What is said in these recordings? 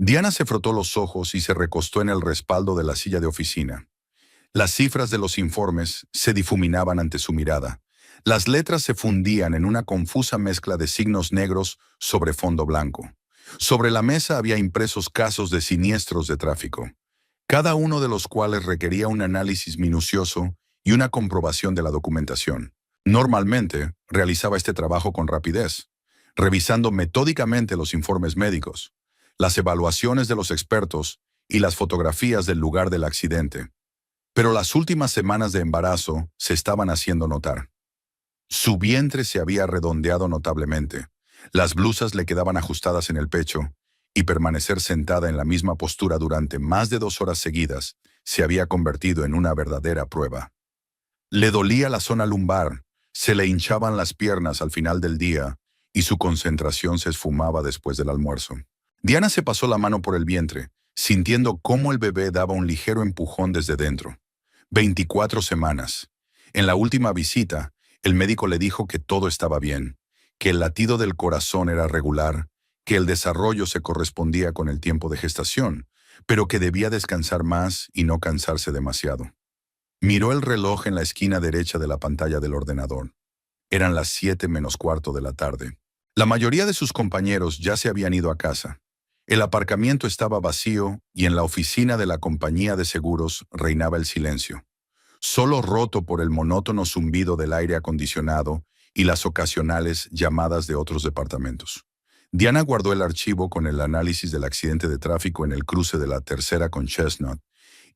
Diana se frotó los ojos y se recostó en el respaldo de la silla de oficina. Las cifras de los informes se difuminaban ante su mirada. Las letras se fundían en una confusa mezcla de signos negros sobre fondo blanco. Sobre la mesa había impresos casos de siniestros de tráfico, cada uno de los cuales requería un análisis minucioso y una comprobación de la documentación. Normalmente, realizaba este trabajo con rapidez, revisando metódicamente los informes médicos, las evaluaciones de los expertos y las fotografías del lugar del accidente. Pero las últimas semanas de embarazo se estaban haciendo notar. Su vientre se había redondeado notablemente, las blusas le quedaban ajustadas en el pecho, y permanecer sentada en la misma postura durante más de 2 horas seguidas se había convertido en una verdadera prueba. Le dolía la zona lumbar, se le hinchaban las piernas al final del día, y su concentración se esfumaba después del almuerzo. Diana se pasó la mano por el vientre, sintiendo cómo el bebé daba un ligero empujón desde dentro. 24 semanas. En la última visita, el médico le dijo que todo estaba bien, que el latido del corazón era regular, que el desarrollo se correspondía con el tiempo de gestación, pero que debía descansar más y no cansarse demasiado. Miró el reloj en la esquina derecha de la pantalla del ordenador. Eran las 7 menos cuarto de la tarde. La mayoría de sus compañeros ya se habían ido a casa. El aparcamiento estaba vacío y en la oficina de la compañía de seguros reinaba el silencio, solo roto por el monótono zumbido del aire acondicionado y las ocasionales llamadas de otros departamentos. Diana guardó el archivo con el análisis del accidente de tráfico en el cruce de la Tercera con Chestnut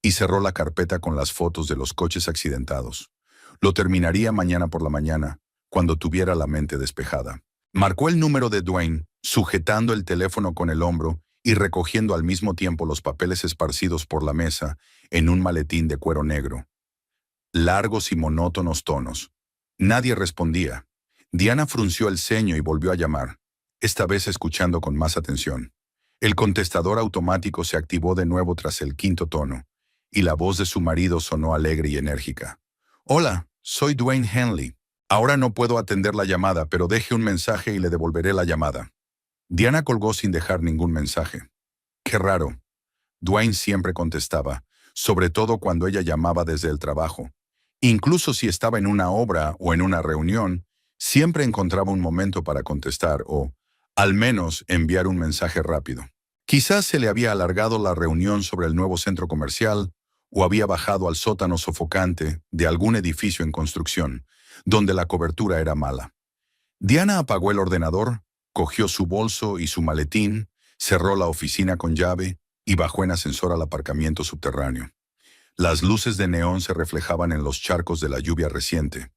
y cerró la carpeta con las fotos de los coches accidentados. Lo terminaría mañana por la mañana, cuando tuviera la mente despejada. Marcó el número de Dwayne, sujetando el teléfono con el hombro y recogiendo al mismo tiempo los papeles esparcidos por la mesa en un maletín de cuero negro. Largos y monótonos tonos. Nadie respondía. Diana frunció el ceño y volvió a llamar, esta vez escuchando con más atención. El contestador automático se activó de nuevo tras el quinto tono, y la voz de su marido sonó alegre y enérgica. «Hola, soy Dwayne Henley. Ahora no puedo atender la llamada, pero deje un mensaje y le devolveré la llamada». Diana colgó sin dejar ningún mensaje. Qué raro. Dwayne siempre contestaba, sobre todo cuando ella llamaba desde el trabajo. Incluso si estaba en una obra o en una reunión, siempre encontraba un momento para contestar o, al menos, enviar un mensaje rápido. Quizás se le había alargado la reunión sobre el nuevo centro comercial o había bajado al sótano sofocante de algún edificio en construcción, donde la cobertura era mala. Diana apagó el ordenador, cogió su bolso y su maletín, cerró la oficina con llave y bajó en ascensor al aparcamiento subterráneo. Las luces de neón se reflejaban en los charcos de la lluvia reciente,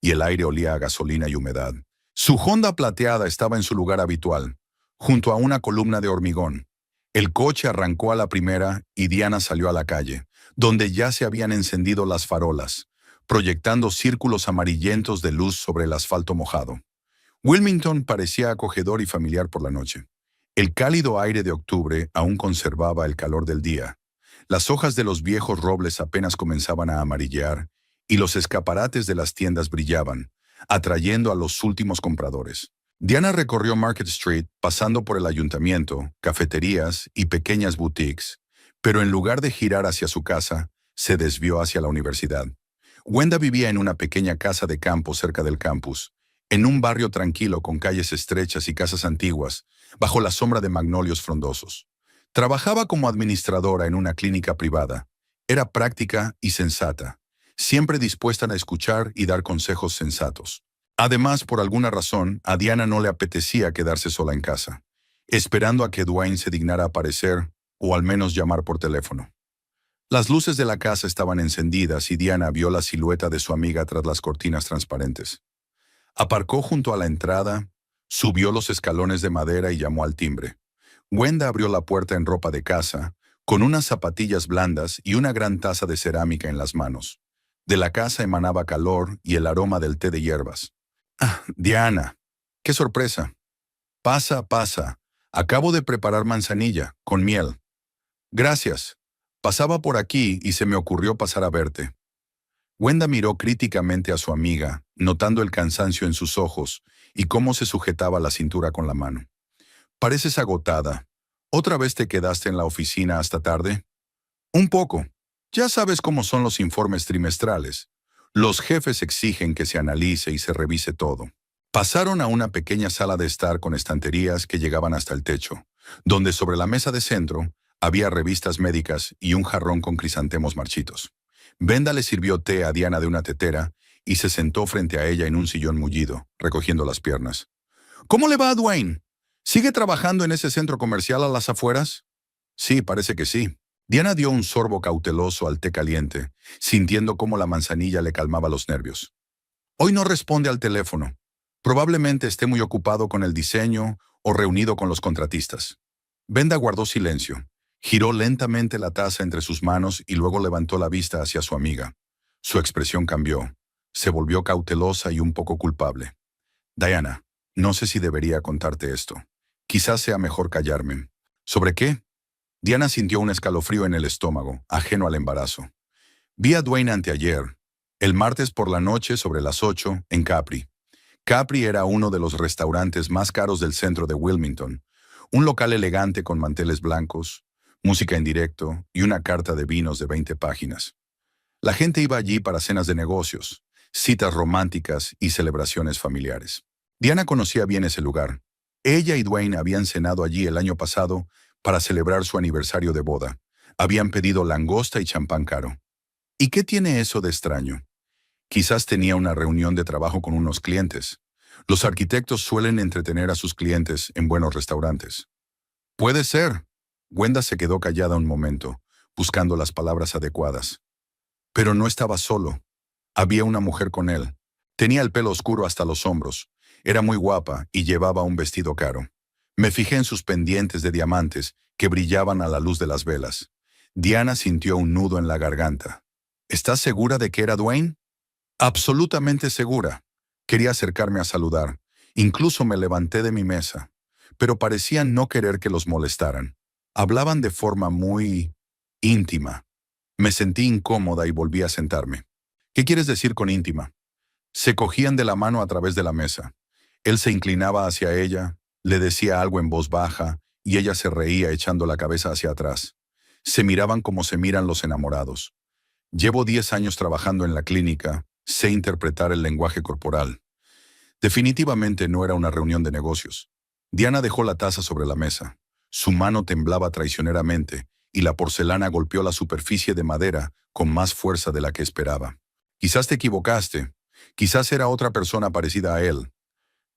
y el aire olía a gasolina y humedad. Su Honda plateada estaba en su lugar habitual, junto a una columna de hormigón. El coche arrancó a la primera y Diana salió a la calle, donde ya se habían encendido las farolas, proyectando círculos amarillentos de luz sobre el asfalto mojado. Wilmington parecía acogedor y familiar por la noche. El cálido aire de octubre aún conservaba el calor del día. Las hojas de los viejos robles apenas comenzaban a amarillear y los escaparates de las tiendas brillaban, atrayendo a los últimos compradores. Diana recorrió Market Street pasando por el ayuntamiento, cafeterías y pequeñas boutiques, pero en lugar de girar hacia su casa, se desvió hacia la universidad. Wenda vivía en una pequeña casa de campo cerca del campus, en un barrio tranquilo con calles estrechas y casas antiguas, bajo la sombra de magnolios frondosos. Trabajaba como administradora en una clínica privada. Era práctica y sensata, siempre dispuesta a escuchar y dar consejos sensatos. Además, por alguna razón, a Diana no le apetecía quedarse sola en casa, esperando a que Dwayne se dignara aparecer o al menos llamar por teléfono. Las luces de la casa estaban encendidas y Diana vio la silueta de su amiga tras las cortinas transparentes. Aparcó junto a la entrada, subió los escalones de madera y llamó al timbre. Wenda abrió la puerta en ropa de casa, con unas zapatillas blandas y una gran taza de cerámica en las manos. De la casa emanaba calor y el aroma del té de hierbas. «Ah, Diana, qué sorpresa. Pasa, pasa. Acabo de preparar manzanilla, con miel». «Gracias. Pasaba por aquí y se me ocurrió pasar a verte». Wenda miró críticamente a su amiga, notando el cansancio en sus ojos y cómo se sujetaba la cintura con la mano. «Pareces agotada. ¿Otra vez te quedaste en la oficina hasta tarde? Un poco. Ya sabes cómo son los informes trimestrales. Los jefes exigen que se analice y se revise todo. Pasaron a una pequeña sala de estar con estanterías que llegaban hasta el techo, donde sobre la mesa de centro había revistas médicas y un jarrón con crisantemos marchitos. Brenda le sirvió té a Diana de una tetera y se sentó frente a ella en un sillón mullido, recogiendo las piernas. ¿Cómo le va a Dwayne? ¿Sigue trabajando en ese centro comercial a las afueras? Sí, parece que sí. Diana dio un sorbo cauteloso al té caliente, sintiendo cómo la manzanilla le calmaba los nervios. Hoy no responde al teléfono. Probablemente esté muy ocupado con el diseño o reunido con los contratistas. Brenda guardó silencio. Giró lentamente la taza entre sus manos y luego levantó la vista hacia su amiga. Su expresión cambió. Se volvió cautelosa y un poco culpable. Diana, no sé si debería contarte esto. Quizás sea mejor callarme. ¿Sobre qué? Diana sintió un escalofrío en el estómago, ajeno al embarazo. Vi a Dwayne anteayer, el martes por la noche sobre las 8, en Capri. Capri era uno de los restaurantes más caros del centro de Wilmington, un local elegante con manteles blancos, música en directo y una carta de vinos de 20 páginas. La gente iba allí para cenas de negocios, citas románticas y celebraciones familiares. Diana conocía bien ese lugar. Ella y Dwayne habían cenado allí el año pasado para celebrar su aniversario de boda. Habían pedido langosta y champán caro. ¿Y qué tiene eso de extraño? Quizás tenía una reunión de trabajo con unos clientes. Los arquitectos suelen entretener a sus clientes en buenos restaurantes. Puede ser. Wenda se quedó callada un momento, buscando las palabras adecuadas. Pero no estaba solo. Había una mujer con él. Tenía el pelo oscuro hasta los hombros. Era muy guapa y llevaba un vestido caro. Me fijé en sus pendientes de diamantes que brillaban a la luz de las velas. Diana sintió un nudo en la garganta. ¿Estás segura de que era Dwayne? Absolutamente segura. Quería acercarme a saludar. Incluso me levanté de mi mesa. Pero parecían no querer que los molestaran. Hablaban de forma muy íntima. Me sentí incómoda y volví a sentarme. ¿Qué quieres decir con íntima? Se cogían de la mano a través de la mesa. Él se inclinaba hacia ella, le decía algo en voz baja y ella se reía echando la cabeza hacia atrás. Se miraban como se miran los enamorados. Llevo 10 años trabajando en la clínica, sé interpretar el lenguaje corporal. Definitivamente no era una reunión de negocios. Diana dejó la taza sobre la mesa. Su mano temblaba traicioneramente y la porcelana golpeó la superficie de madera con más fuerza de la que esperaba. Quizás te equivocaste. Quizás era otra persona parecida a él.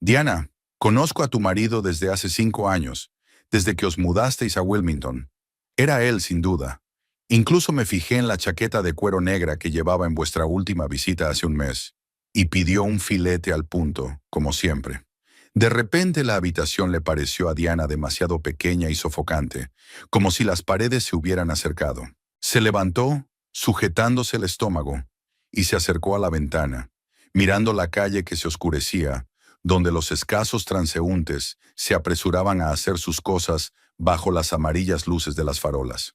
Diana, conozco a tu marido desde hace 5 años, desde que os mudasteis a Wilmington. Era él, sin duda. Incluso me fijé en la chaqueta de cuero negra que llevaba en vuestra última visita hace un mes, y pidió un filete al punto, como siempre. De repente la habitación le pareció a Diana demasiado pequeña y sofocante, como si las paredes se hubieran acercado. Se levantó, sujetándose el estómago, y se acercó a la ventana, mirando la calle que se oscurecía, donde los escasos transeúntes se apresuraban a hacer sus cosas bajo las amarillas luces de las farolas.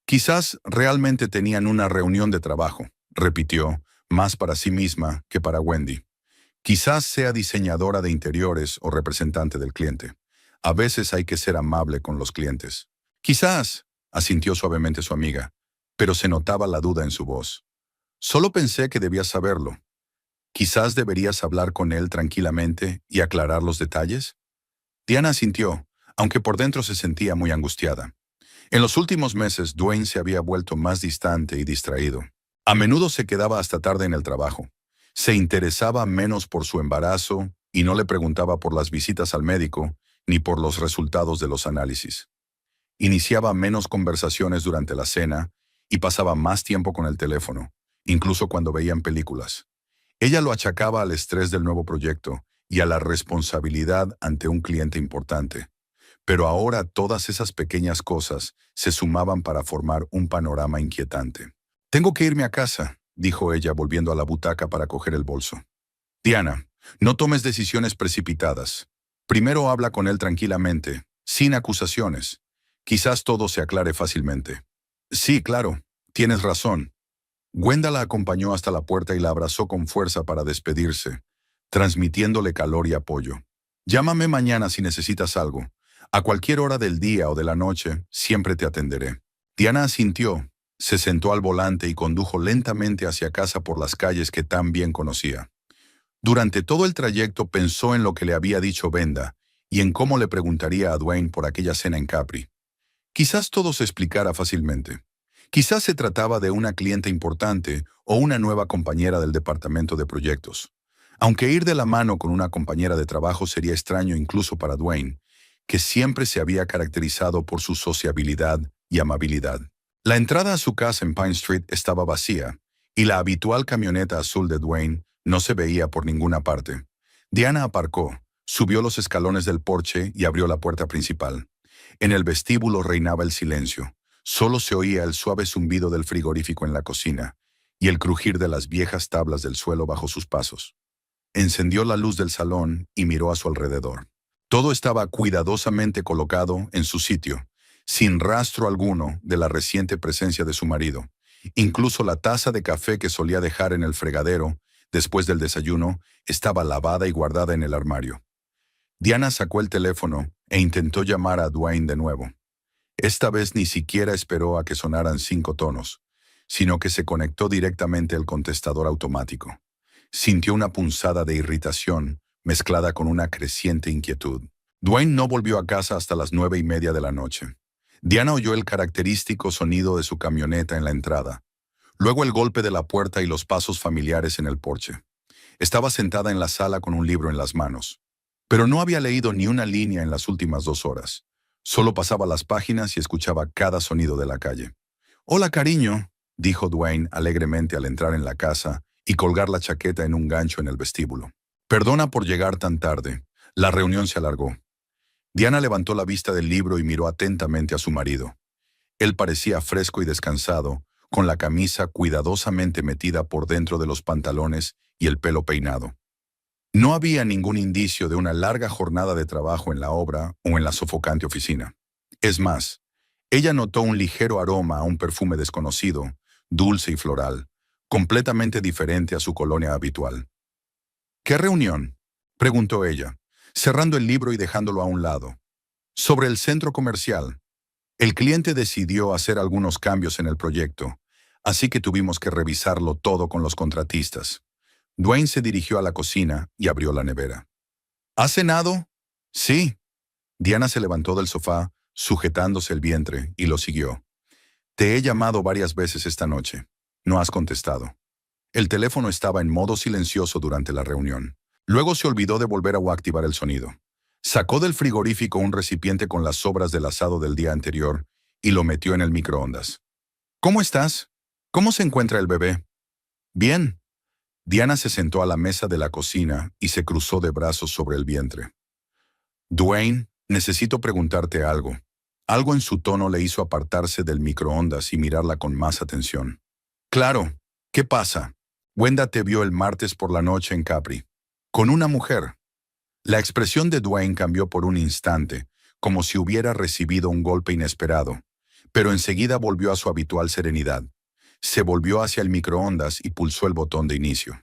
Quizás realmente tenían una reunión de trabajo, repitió, más para sí misma que para Wendy. Quizás sea diseñadora de interiores o representante del cliente. A veces hay que ser amable con los clientes. Quizás, asintió suavemente su amiga, pero se notaba la duda en su voz. Solo pensé que debías saberlo. Quizás deberías hablar con él tranquilamente y aclarar los detalles. Diana asintió, aunque por dentro se sentía muy angustiada. En los últimos meses, Dwayne se había vuelto más distante y distraído. A menudo se quedaba hasta tarde en el trabajo. Se interesaba menos por su embarazo y no le preguntaba por las visitas al médico ni por los resultados de los análisis. Iniciaba menos conversaciones durante la cena y pasaba más tiempo con el teléfono, incluso cuando veían películas. Ella lo achacaba al estrés del nuevo proyecto y a la responsabilidad ante un cliente importante. Pero ahora todas esas pequeñas cosas se sumaban para formar un panorama inquietante. «Tengo que irme a casa», dijo ella volviendo a la butaca para coger el bolso. «Diana, no tomes decisiones precipitadas. Primero habla con él tranquilamente, sin acusaciones. Quizás todo se aclare fácilmente». «Sí, claro, tienes razón». Wenda la acompañó hasta la puerta y la abrazó con fuerza para despedirse, transmitiéndole calor y apoyo. «Llámame mañana si necesitas algo. A cualquier hora del día o de la noche, siempre te atenderé. Diana asintió, se sentó al volante y condujo lentamente hacia casa por las calles que tan bien conocía. Durante todo el trayecto pensó en lo que le había dicho Venda y en cómo le preguntaría a Dwayne por aquella cena en Capri. Quizás todo se explicara fácilmente. Quizás se trataba de una cliente importante o una nueva compañera del departamento de proyectos. Aunque ir de la mano con una compañera de trabajo sería extraño incluso para Dwayne, que siempre se había caracterizado por su sociabilidad y amabilidad. La entrada a su casa en Pine Street estaba vacía, y la habitual camioneta azul de Dwayne no se veía por ninguna parte. Diana aparcó, subió los escalones del porche y abrió la puerta principal. En el vestíbulo reinaba el silencio. Solo se oía el suave zumbido del frigorífico en la cocina y el crujir de las viejas tablas del suelo bajo sus pasos. Encendió la luz del salón y miró a su alrededor. Todo estaba cuidadosamente colocado en su sitio, sin rastro alguno de la reciente presencia de su marido. Incluso la taza de café que solía dejar en el fregadero después del desayuno estaba lavada y guardada en el armario. Diana sacó el teléfono e intentó llamar a Dwayne de nuevo. Esta vez ni siquiera esperó a que sonaran 5 tonos, sino que se conectó directamente al contestador automático. Sintió una punzada de irritación mezclada con una creciente inquietud. Dwayne no volvió a casa hasta las 9:30 de la noche. Diana oyó el característico sonido de su camioneta en la entrada, luego el golpe de la puerta y los pasos familiares en el porche. Estaba sentada en la sala con un libro en las manos, pero no había leído ni una línea en las últimas 2 horas. Solo pasaba las páginas y escuchaba cada sonido de la calle. «Hola, cariño», dijo Dwayne alegremente al entrar en la casa y colgar la chaqueta en un gancho en el vestíbulo. «Perdona por llegar tan tarde. La reunión se alargó». Diana levantó la vista del libro y miró atentamente a su marido. Él parecía fresco y descansado, con la camisa cuidadosamente metida por dentro de los pantalones y el pelo peinado. No había ningún indicio de una larga jornada de trabajo en la obra o en la sofocante oficina. Es más, ella notó un ligero aroma a un perfume desconocido, dulce y floral, completamente diferente a su colonia habitual. «¿Qué reunión?», preguntó ella, cerrando el libro y dejándolo a un lado. «Sobre el centro comercial. El cliente decidió hacer algunos cambios en el proyecto, así que tuvimos que revisarlo todo con los contratistas». Dwayne se dirigió a la cocina y abrió la nevera. «¿Has cenado?» «Sí». Diana se levantó del sofá, sujetándose el vientre, y lo siguió. «Te he llamado varias veces esta noche. No has contestado». El teléfono estaba en modo silencioso durante la reunión. Luego se olvidó de volver a activar el sonido. Sacó del frigorífico un recipiente con las sobras del asado del día anterior y lo metió en el microondas. «¿Cómo estás? ¿Cómo se encuentra el bebé?» «Bien». Diana se sentó a la mesa de la cocina y se cruzó de brazos sobre el vientre. «Dwayne, necesito preguntarte algo». Algo en su tono le hizo apartarse del microondas y mirarla con más atención. «Claro, ¿qué pasa?» «Wenda te vio el martes por la noche en Capri. Con una mujer». La expresión de Dwayne cambió por un instante, como si hubiera recibido un golpe inesperado, pero enseguida volvió a su habitual serenidad. Se volvió hacia el microondas y pulsó el botón de inicio.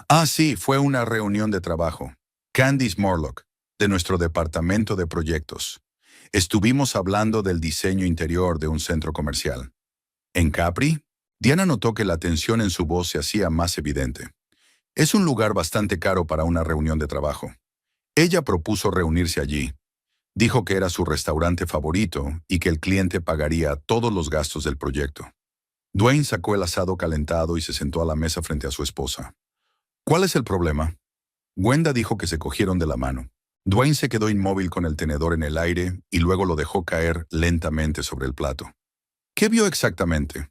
«Ah, sí, fue una reunión de trabajo. Candice Morlock, de nuestro departamento de proyectos. Estuvimos hablando del diseño interior de un centro comercial». «¿En Capri?» Diana notó que la tensión en su voz se hacía más evidente. «Es un lugar bastante caro para una reunión de trabajo». Ella propuso reunirse allí. Dijo que era su restaurante favorito y que el cliente pagaría todos los gastos del proyecto. Dwayne sacó el asado calentado y se sentó a la mesa frente a su esposa. «¿Cuál es el problema?» Wenda dijo que se cogieron de la mano. Dwayne se quedó inmóvil con el tenedor en el aire y luego lo dejó caer lentamente sobre el plato. «¿Qué vio exactamente?»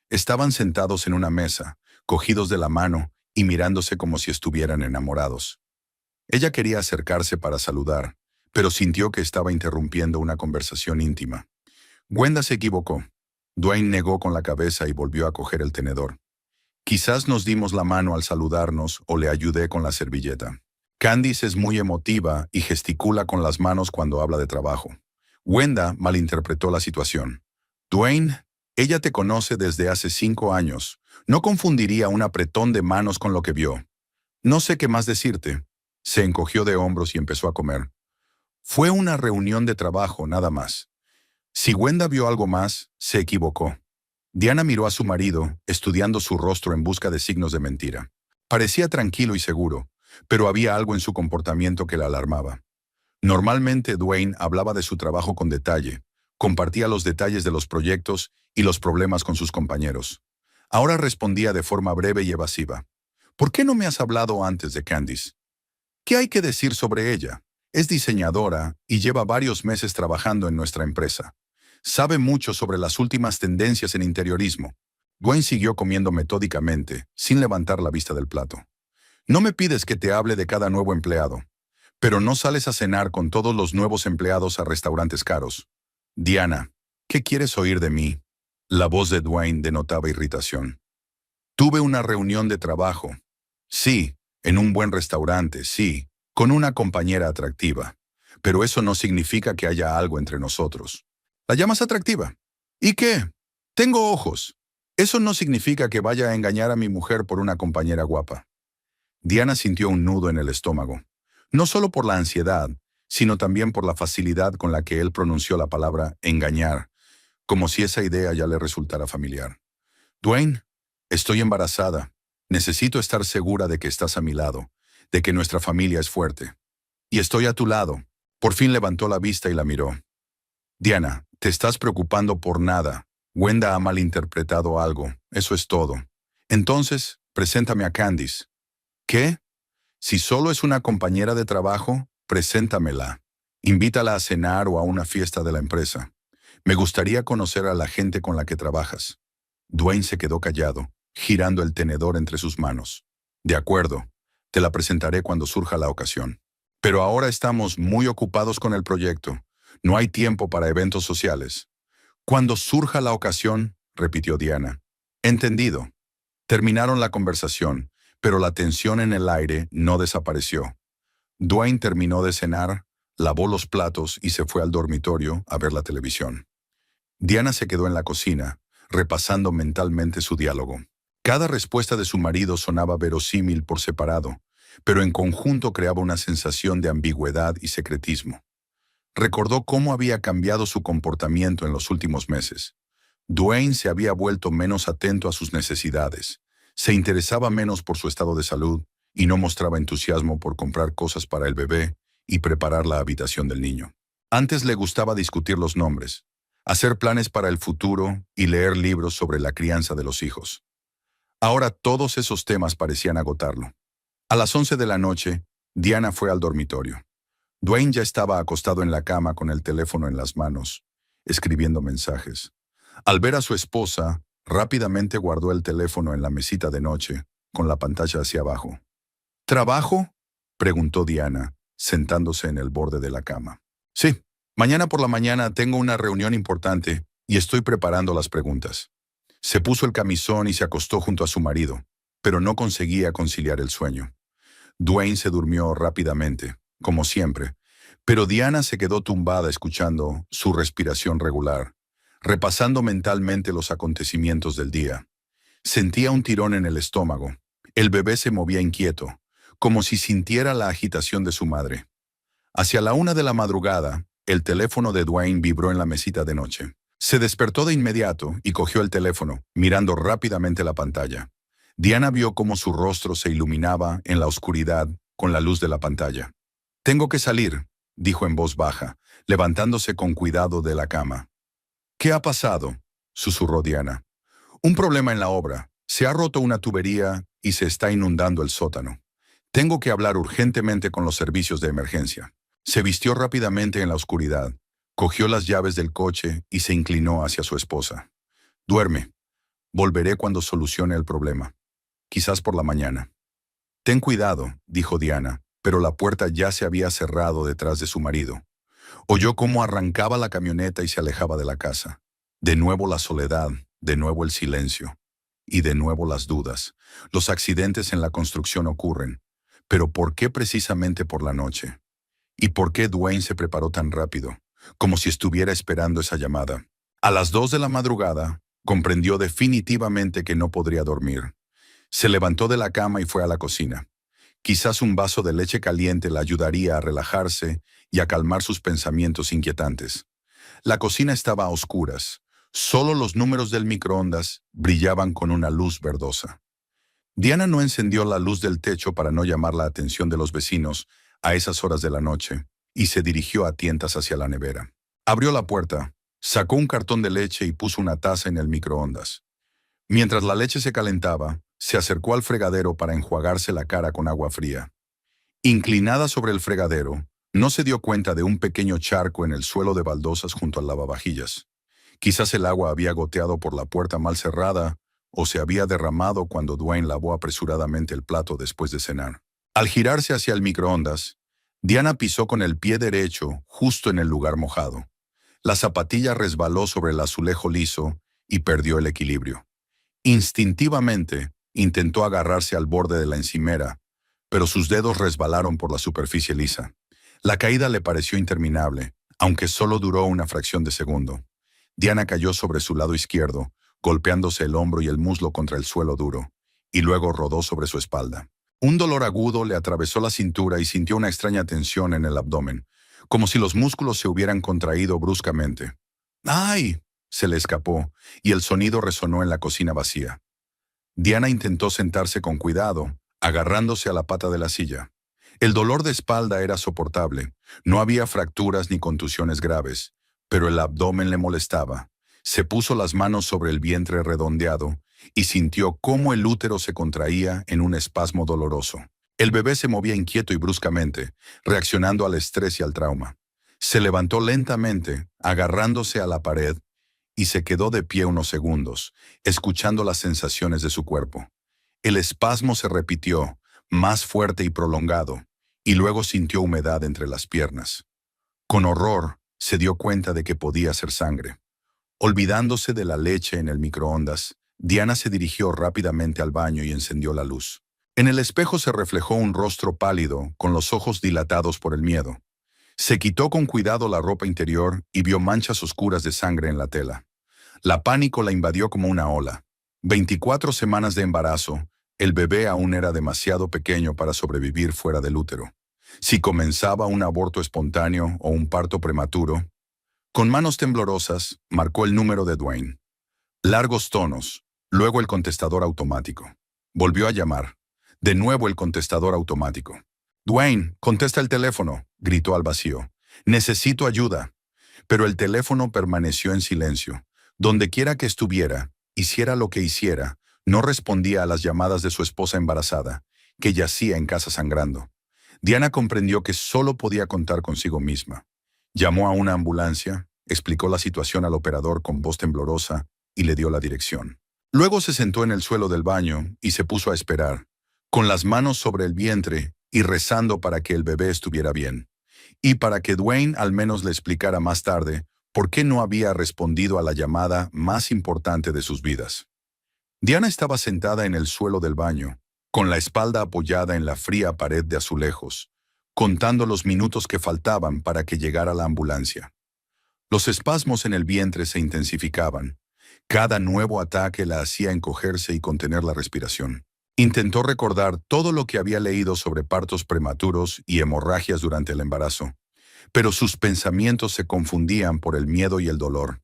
Estaban sentados en una mesa, cogidos de la mano y mirándose como si estuvieran enamorados. Ella quería acercarse para saludar, pero sintió que estaba interrumpiendo una conversación íntima. Wenda se equivocó. Dwayne negó con la cabeza y volvió a coger el tenedor. «Quizás nos dimos la mano al saludarnos o le ayudé con la servilleta. Candice es muy emotiva y gesticula con las manos cuando habla de trabajo». Wenda malinterpretó la situación. «Dwayne, ella te conoce desde hace 5 años. No confundiría un apretón de manos con lo que vio. No sé qué más decirte». Se encogió de hombros y empezó a comer. Fue una reunión de trabajo, nada más. Si Wenda vio algo más, se equivocó. Diana miró a su marido, estudiando su rostro en busca de signos de mentira. Parecía tranquilo y seguro, pero había algo en su comportamiento que la alarmaba. Normalmente Dwayne hablaba de su trabajo con detalle, compartía los detalles de los proyectos y los problemas con sus compañeros. Ahora respondía de forma breve y evasiva. ¿Por qué no me has hablado antes de Candice? ¿Qué hay que decir sobre ella? Es diseñadora y lleva varios meses trabajando en nuestra empresa. Sabe mucho sobre las últimas tendencias en interiorismo. Dwayne siguió comiendo metódicamente, sin levantar la vista del plato. No me pides que te hable de cada nuevo empleado, pero no sales a cenar con todos los nuevos empleados a restaurantes caros. Diana, ¿qué quieres oír de mí? La voz de Dwayne denotaba irritación. Tuve una reunión de trabajo. Sí, en un buen restaurante, sí, con una compañera atractiva. Pero eso no significa que haya algo entre nosotros. ¿La llamas atractiva? ¿Y qué? Tengo ojos. Eso no significa que vaya a engañar a mi mujer por una compañera guapa. Diana sintió un nudo en el estómago. No solo por la ansiedad, sino también por la facilidad con la que él pronunció la palabra engañar, como si esa idea ya le resultara familiar. Dwayne, estoy embarazada. Necesito estar segura de que estás a mi lado, de que nuestra familia es fuerte. Y estoy a tu lado. Por fin levantó la vista y la miró. Diana, te estás preocupando por nada. Wenda ha malinterpretado algo. Eso es todo. Entonces, preséntame a Candice. ¿Qué? Si solo es una compañera de trabajo, preséntamela. Invítala a cenar o a una fiesta de la empresa. Me gustaría conocer a la gente con la que trabajas. Dwayne se quedó callado, girando el tenedor entre sus manos. De acuerdo, te la presentaré cuando surja la ocasión. Pero ahora estamos muy ocupados con el proyecto. No hay tiempo para eventos sociales. Cuando surja la ocasión, repitió Diana. Entendido. Terminaron la conversación, pero la tensión en el aire no desapareció. Dwayne terminó de cenar, lavó los platos y se fue al dormitorio a ver la televisión. Diana se quedó en la cocina, repasando mentalmente su diálogo. Cada respuesta de su marido sonaba verosímil por separado, pero en conjunto creaba una sensación de ambigüedad y secretismo. Recordó cómo había cambiado su comportamiento en los últimos meses. Dwayne se había vuelto menos atento a sus necesidades, se interesaba menos por su estado de salud y no mostraba entusiasmo por comprar cosas para el bebé y preparar la habitación del niño. Antes le gustaba discutir los nombres, hacer planes para el futuro y leer libros sobre la crianza de los hijos. Ahora todos esos temas parecían agotarlo. A las 11 de la noche, Diana fue al dormitorio. Dwayne ya estaba acostado en la cama con el teléfono en las manos, escribiendo mensajes. Al ver a su esposa, rápidamente guardó el teléfono en la mesita de noche, con la pantalla hacia abajo. ¿Trabajo? Preguntó Diana, sentándose en el borde de la cama. Sí, mañana por la mañana tengo una reunión importante y estoy preparando las preguntas. Se puso el camisón y se acostó junto a su marido, pero no conseguía conciliar el sueño. Dwayne se durmió rápidamente, como siempre, pero Diana se quedó tumbada escuchando su respiración regular, repasando mentalmente los acontecimientos del día. Sentía un tirón en el estómago. El bebé se movía inquieto, como si sintiera la agitación de su madre. Hacia la 1 de la madrugada, el teléfono de Dwayne vibró en la mesita de noche. Se despertó de inmediato y cogió el teléfono, mirando rápidamente la pantalla. Diana vio cómo su rostro se iluminaba en la oscuridad con la luz de la pantalla. «Tengo que salir», dijo en voz baja, levantándose con cuidado de la cama. «¿Qué ha pasado?», susurró Diana. «Un problema en la obra. Se ha roto una tubería y se está inundando el sótano. Tengo que hablar urgentemente con los servicios de emergencia». Se vistió rápidamente en la oscuridad, cogió las llaves del coche y se inclinó hacia su esposa. «Duerme. Volveré cuando solucione el problema. Quizás por la mañana». «Ten cuidado», dijo Diana, pero la puerta ya se había cerrado detrás de su marido. Oyó cómo arrancaba la camioneta y se alejaba de la casa. De nuevo la soledad, de nuevo el silencio. Y de nuevo las dudas. Los accidentes en la construcción ocurren. Pero ¿por qué precisamente por la noche? ¿Y por qué Dwayne se preparó tan rápido? Como si estuviera esperando esa llamada. A las 2 de la madrugada, comprendió definitivamente que no podría dormir. Se levantó de la cama y fue a la cocina. Quizás un vaso de leche caliente la ayudaría a relajarse y a calmar sus pensamientos inquietantes. La cocina estaba a oscuras. Solo los números del microondas brillaban con una luz verdosa. Diana no encendió la luz del techo para no llamar la atención de los vecinos a esas horas de la noche y se dirigió a tientas hacia la nevera. Abrió la puerta, sacó un cartón de leche y puso una taza en el microondas. Mientras la leche se calentaba, se acercó al fregadero para enjuagarse la cara con agua fría. Inclinada sobre el fregadero, no se dio cuenta de un pequeño charco en el suelo de baldosas junto al lavavajillas. Quizás el agua había goteado por la puerta mal cerrada o se había derramado cuando Dwayne lavó apresuradamente el plato después de cenar. Al girarse hacia el microondas, Diana pisó con el pie derecho justo en el lugar mojado. La zapatilla resbaló sobre el azulejo liso y perdió el equilibrio. Instintivamente, intentó agarrarse al borde de la encimera, pero sus dedos resbalaron por la superficie lisa. La caída le pareció interminable, aunque solo duró una fracción de segundo. Diana cayó sobre su lado izquierdo, golpeándose el hombro y el muslo contra el suelo duro, y luego rodó sobre su espalda. Un dolor agudo le atravesó la cintura y sintió una extraña tensión en el abdomen, como si los músculos se hubieran contraído bruscamente. ¡Ay!, se le escapó, y el sonido resonó en la cocina vacía. Diana intentó sentarse con cuidado, agarrándose a la pata de la silla. El dolor de espalda era soportable, no había fracturas ni contusiones graves, pero el abdomen le molestaba. Se puso las manos sobre el vientre redondeado y sintió cómo el útero se contraía en un espasmo doloroso. El bebé se movía inquieto y bruscamente, reaccionando al estrés y al trauma. Se levantó lentamente, agarrándose a la pared, y se quedó de pie unos segundos, escuchando las sensaciones de su cuerpo. El espasmo se repitió, más fuerte y prolongado, y luego sintió humedad entre las piernas. Con horror, se dio cuenta de que podía ser sangre. Olvidándose de la leche en el microondas, Diana se dirigió rápidamente al baño y encendió la luz. En el espejo se reflejó un rostro pálido, con los ojos dilatados por el miedo. Se quitó con cuidado la ropa interior y vio manchas oscuras de sangre en la tela. La pánico la invadió como una ola. 24 semanas de embarazo, el bebé aún era demasiado pequeño para sobrevivir fuera del útero. Si comenzaba un aborto espontáneo o un parto prematuro, con manos temblorosas, marcó el número de Dwayne. Largos tonos, luego el contestador automático. Volvió a llamar. De nuevo el contestador automático. «Dwayne, contesta el teléfono», gritó al vacío. «Necesito ayuda». Pero el teléfono permaneció en silencio. Dondequiera que estuviera, hiciera lo que hiciera, no respondía a las llamadas de su esposa embarazada, que yacía en casa sangrando. Diana comprendió que solo podía contar consigo misma. Llamó a una ambulancia, explicó la situación al operador con voz temblorosa y le dio la dirección. Luego se sentó en el suelo del baño y se puso a esperar, con las manos sobre el vientre y rezando para que el bebé estuviera bien, y para que Dwayne al menos le explicara más tarde por qué no había respondido a la llamada más importante de sus vidas. Diana estaba sentada en el suelo del baño, con la espalda apoyada en la fría pared de azulejos, contando los minutos que faltaban para que llegara la ambulancia. Los espasmos en el vientre se intensificaban. Cada nuevo ataque la hacía encogerse y contener la respiración. Intentó recordar todo lo que había leído sobre partos prematuros y hemorragias durante el embarazo, pero sus pensamientos se confundían por el miedo y el dolor.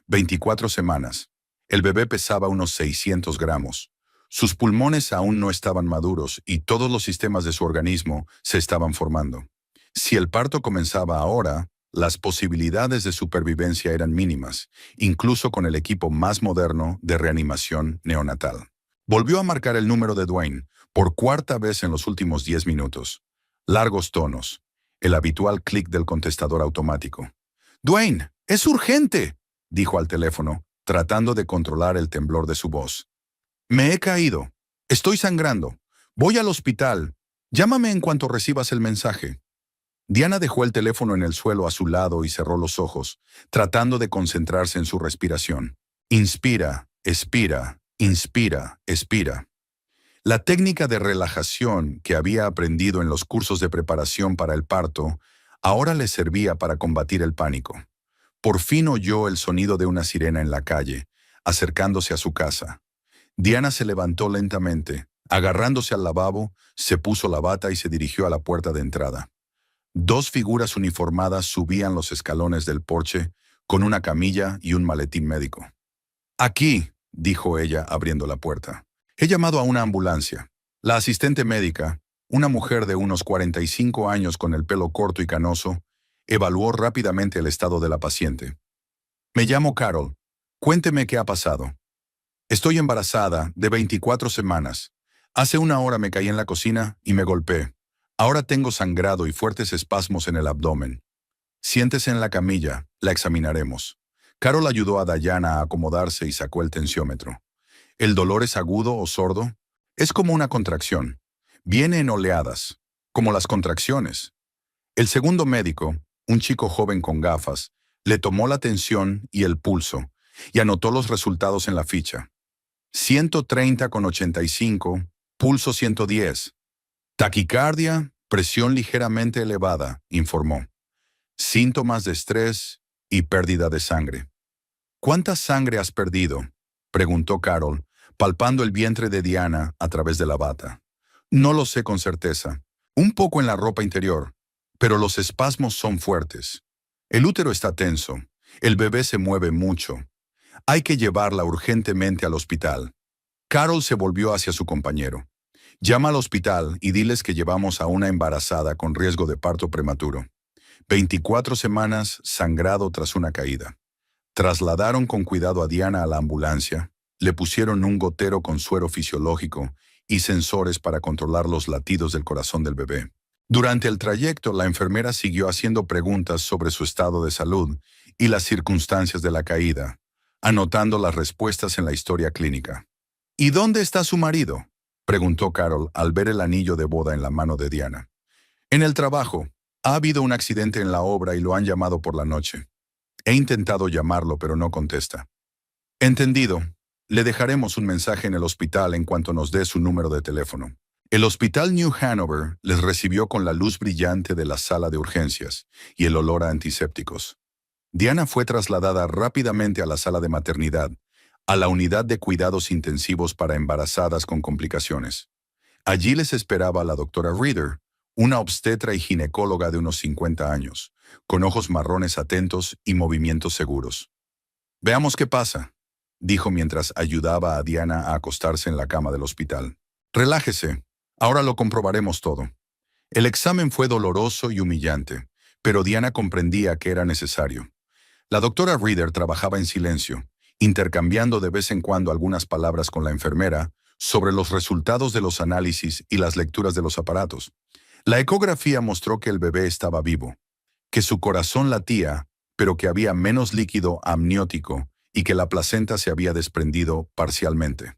24 semanas. El bebé pesaba unos 600 gramos. Sus pulmones aún no estaban maduros y todos los sistemas de su organismo se estaban formando. Si el parto comenzaba ahora, las posibilidades de supervivencia eran mínimas, incluso con el equipo más moderno de reanimación neonatal. Volvió a marcar el número de Dwayne, por cuarta vez en los últimos 10 minutos. Largos tonos, el habitual clic del contestador automático. «Dwayne, es urgente», dijo al teléfono, tratando de controlar el temblor de su voz. «Me he caído. Estoy sangrando. Voy al hospital. Llámame en cuanto recibas el mensaje». Diana dejó el teléfono en el suelo a su lado y cerró los ojos, tratando de concentrarse en su respiración. Inspira, expira, inspira, expira. La técnica de relajación que había aprendido en los cursos de preparación para el parto ahora le servía para combatir el pánico. Por fin oyó el sonido de una sirena en la calle, acercándose a su casa. Diana se levantó lentamente, Agarrándose al lavabo, se puso la bata y se dirigió a la puerta de entrada. Dos figuras uniformadas subían los escalones del porche con una camilla y un maletín médico. «Aquí», dijo ella abriendo la puerta. «He llamado a una ambulancia». La asistente médica, una mujer de unos 45 años con el pelo corto y canoso, evaluó rápidamente el estado de la paciente. «Me llamo Carol. Cuénteme qué ha pasado». «Estoy embarazada, de 24 semanas. Hace una hora me caí en la cocina y me golpeé. Ahora tengo sangrado y fuertes espasmos en el abdomen. Siéntese en la camilla, la examinaremos». Carol ayudó a Diana a acomodarse y sacó el tensiómetro. «¿El dolor es agudo o sordo?» «Es como una contracción. Viene en oleadas, como las contracciones». El segundo médico, un chico joven con gafas, le tomó la tensión y el pulso y anotó los resultados en la ficha. 130/85, pulso 110. Taquicardia, presión ligeramente elevada, informó. Síntomas de estrés y pérdida de sangre. «¿Cuánta sangre has perdido?», preguntó Carol, palpando el vientre de Diana a través de la bata. «No lo sé con certeza. Un poco en la ropa interior, pero los espasmos son fuertes. El útero está tenso. El bebé se mueve mucho. Hay que llevarla urgentemente al hospital». Carol se volvió hacia su compañero. «Llama al hospital y diles que llevamos a una embarazada con riesgo de parto prematuro. 24 semanas, sangrado tras una caída». Trasladaron con cuidado a Diana a la ambulancia, le pusieron un gotero con suero fisiológico y sensores para controlar los latidos del corazón del bebé. Durante el trayecto, la enfermera siguió haciendo preguntas sobre su estado de salud y las circunstancias de la caída, anotando las respuestas en la historia clínica. «¿Y dónde está su marido?», preguntó Carol al ver el anillo de boda en la mano de Diana. «En el trabajo. Ha habido un accidente en la obra y lo han llamado por la noche. He intentado llamarlo, pero no contesta». «Entendido. Le dejaremos un mensaje en el hospital en cuanto nos dé su número de teléfono». El hospital New Hanover les recibió con la luz brillante de la sala de urgencias y el olor a antisépticos. Diana fue trasladada rápidamente a la sala de maternidad, a la unidad de cuidados intensivos para embarazadas con complicaciones. Allí les esperaba la doctora Reader, una obstetra y ginecóloga de unos 50 años, con ojos marrones atentos y movimientos seguros. «Veamos qué pasa», dijo mientras ayudaba a Diana a acostarse en la cama del hospital. «Relájese, ahora lo comprobaremos todo». El examen fue doloroso y humillante, pero Diana comprendía que era necesario. La doctora Reader trabajaba en silencio, intercambiando de vez en cuando algunas palabras con la enfermera sobre los resultados de los análisis y las lecturas de los aparatos. La ecografía mostró que el bebé estaba vivo, que su corazón latía, pero que había menos líquido amniótico y que la placenta se había desprendido parcialmente.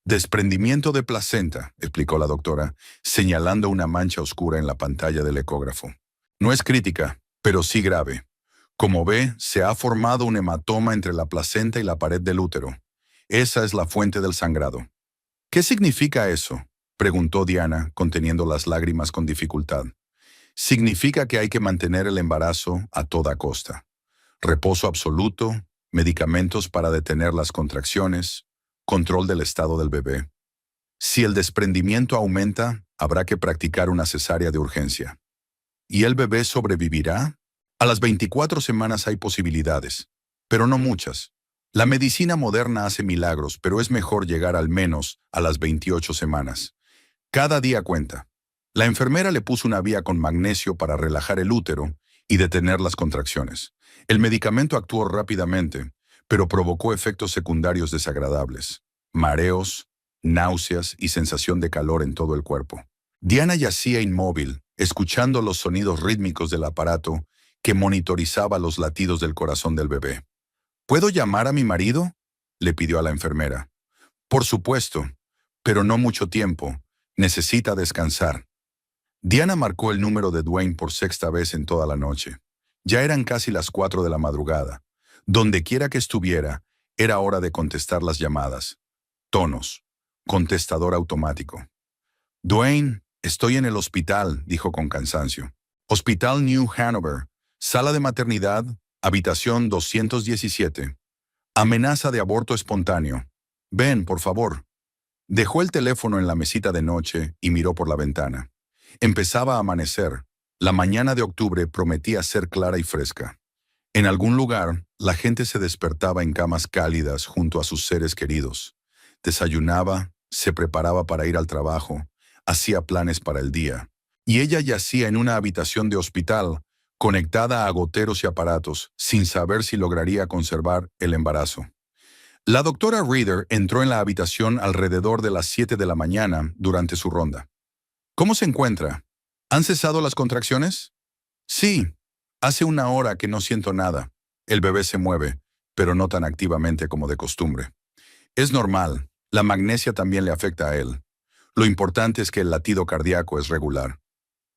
«Desprendimiento de placenta», explicó la doctora, señalando una mancha oscura en la pantalla del ecógrafo. «No es crítica, pero sí grave. Como ve, se ha formado un hematoma entre la placenta y la pared del útero. Esa es la fuente del sangrado». «¿Qué significa eso?», preguntó Diana, conteniendo las lágrimas con dificultad. «Significa que hay que mantener el embarazo a toda costa. Reposo absoluto, medicamentos para detener las contracciones, control del estado del bebé. Si el desprendimiento aumenta, habrá que practicar una cesárea de urgencia». «¿Y el bebé sobrevivirá?». «A las 24 semanas hay posibilidades, pero no muchas. La medicina moderna hace milagros, pero es mejor llegar al menos a las 28 semanas. Cada día cuenta». La enfermera le puso una vía con magnesio para relajar el útero y detener las contracciones. El medicamento actuó rápidamente, pero provocó efectos secundarios desagradables: mareos, náuseas y sensación de calor en todo el cuerpo. Diana yacía inmóvil, escuchando los sonidos rítmicos del aparato que monitorizaba los latidos del corazón del bebé. «¿Puedo llamar a mi marido?», le pidió a la enfermera. «Por supuesto, pero no mucho tiempo. Necesita descansar». Diana marcó el número de Dwayne por sexta vez en toda la noche. Ya eran casi las 4 de la madrugada. Donde quiera que estuviera, era hora de contestar las llamadas. Tonos. Contestador automático. «Dwayne, estoy en el hospital», dijo con cansancio. «Hospital New Hanover. Sala de maternidad, habitación 217. Amenaza de aborto espontáneo. Ven, por favor». Dejó el teléfono en la mesita de noche y miró por la ventana. Empezaba a amanecer. La mañana de octubre prometía ser clara y fresca. En algún lugar, la gente se despertaba en camas cálidas junto a sus seres queridos. Desayunaba, se preparaba para ir al trabajo, hacía planes para el día. Y ella yacía en una habitación de hospital, conectada a goteros y aparatos, sin saber si lograría conservar el embarazo. La doctora Reader entró en la habitación alrededor de las 7 de la mañana durante su ronda. ¿Cómo se encuentra? ¿Han cesado las contracciones? Sí, hace una hora que no siento nada. El bebé se mueve, pero no tan activamente como de costumbre. Es normal, la magnesia también le afecta a él. Lo importante es que el latido cardíaco es regular.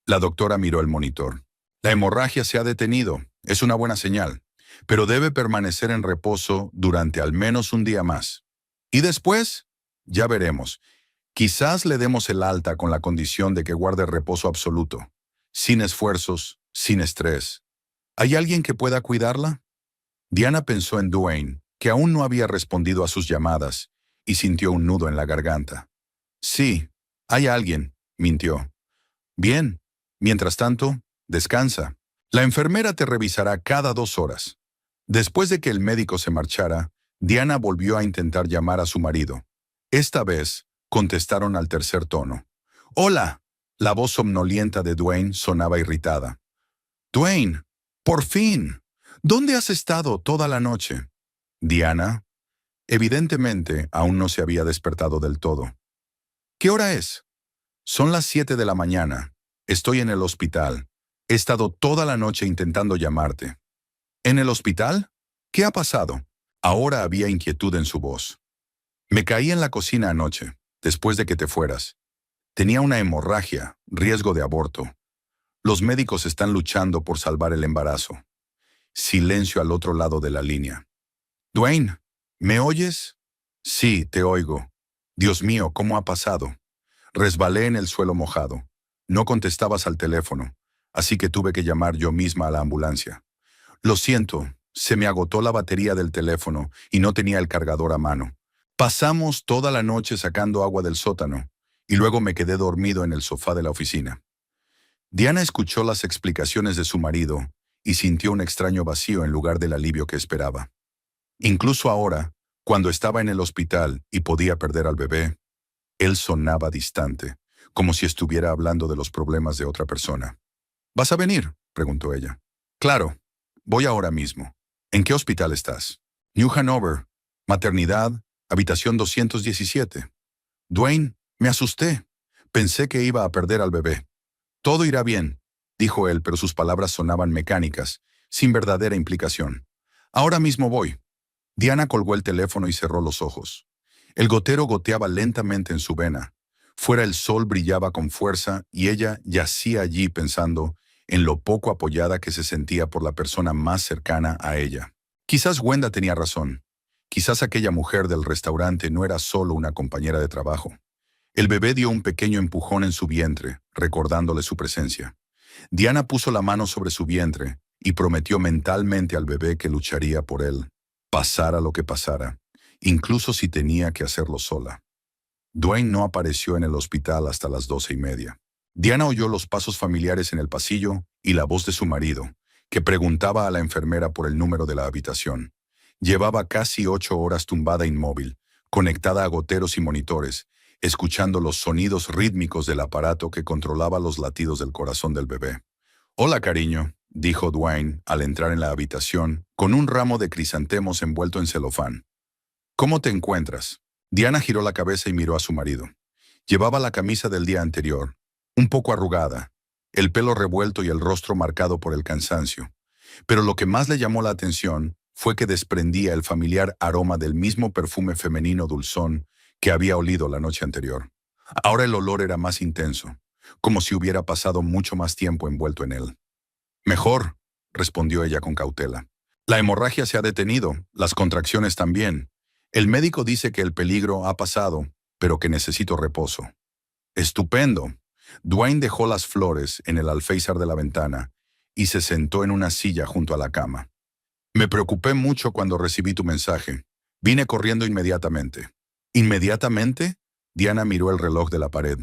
La doctora miró el monitor. La hemorragia se ha detenido, es una buena señal, pero debe permanecer en reposo durante al menos un día más. Y después, ya veremos. Quizás le demos el alta con la condición de que guarde reposo absoluto, sin esfuerzos, sin estrés. ¿Hay alguien que pueda cuidarla? Diana pensó en Dwayne, que aún no había respondido a sus llamadas, y sintió un nudo en la garganta. Sí, hay alguien, mintió. Bien, mientras tanto, descansa. La enfermera te revisará cada 2 horas. Después de que el médico se marchara, Diana volvió a intentar llamar a su marido. Esta vez, contestaron al tercer tono. «Hola». La voz somnolienta de Dwayne sonaba irritada. «Dwayne, por fin. ¿Dónde has estado toda la noche?» Diana, evidentemente, aún no se había despertado del todo. «¿Qué hora es?» «Son las 7 de la mañana. Estoy en el hospital. He estado toda la noche intentando llamarte». «¿En el hospital? ¿Qué ha pasado?» Ahora había inquietud en su voz. «Me caí en la cocina anoche, después de que te fueras. Tenía una hemorragia, riesgo de aborto. Los médicos están luchando por salvar el embarazo». Silencio al otro lado de la línea. «Dwayne, ¿me oyes?» «Sí, te oigo. Dios mío, ¿cómo ha pasado?» «Resbalé en el suelo mojado. No contestabas al teléfono, así que tuve que llamar yo misma a la ambulancia. Lo siento, se me agotó la batería del teléfono y no tenía el cargador a mano. Pasamos toda la noche sacando agua del sótano y luego me quedé dormido en el sofá de la oficina». Diana escuchó las explicaciones de su marido y sintió un extraño vacío en lugar del alivio que esperaba. Incluso ahora, cuando estaba en el hospital y podía perder al bebé, él sonaba distante, como si estuviera hablando de los problemas de otra persona. «¿Vas a venir?», preguntó ella. «Claro, voy ahora mismo». «¿En qué hospital estás?» «New Hanover, maternidad, habitación 217. «Dwayne, me asusté. Pensé que iba a perder al bebé». «Todo irá bien», dijo él, pero sus palabras sonaban mecánicas, sin verdadera implicación. «Ahora mismo voy». Diana colgó el teléfono y cerró los ojos. El gotero goteaba lentamente en su vena. Fuera el sol brillaba con fuerza y ella yacía allí pensando en lo poco apoyada que se sentía por la persona más cercana a ella. Quizás Wenda tenía razón. Quizás aquella mujer del restaurante no era solo una compañera de trabajo. El bebé dio un pequeño empujón en su vientre, recordándole su presencia. Diana puso la mano sobre su vientre y prometió mentalmente al bebé que lucharía por él, pasara lo que pasara, incluso si tenía que hacerlo sola. Dwayne no apareció en el hospital hasta las 12:30. Diana oyó los pasos familiares en el pasillo y la voz de su marido, que preguntaba a la enfermera por el número de la habitación. Llevaba casi 8 horas tumbada inmóvil, conectada a goteros y monitores, escuchando los sonidos rítmicos del aparato que controlaba los latidos del corazón del bebé. «Hola, cariño», dijo Dwayne al entrar en la habitación, con un ramo de crisantemos envuelto en celofán. «¿Cómo te encuentras?» Diana giró la cabeza y miró a su marido. Llevaba la camisa del día anterior, un poco arrugada, el pelo revuelto y el rostro marcado por el cansancio. Pero lo que más le llamó la atención fue que desprendía el familiar aroma del mismo perfume femenino dulzón que había olido la noche anterior. Ahora el olor era más intenso, como si hubiera pasado mucho más tiempo envuelto en él. «Mejor», respondió ella con cautela. «La hemorragia se ha detenido, las contracciones también. El médico dice que el peligro ha pasado, pero que necesito reposo». «Estupendo». Dwayne dejó las flores en el alféizar de la ventana y se sentó en una silla junto a la cama. «Me preocupé mucho cuando recibí tu mensaje. Vine corriendo inmediatamente». «¿Inmediatamente? Diana miró el reloj de la pared.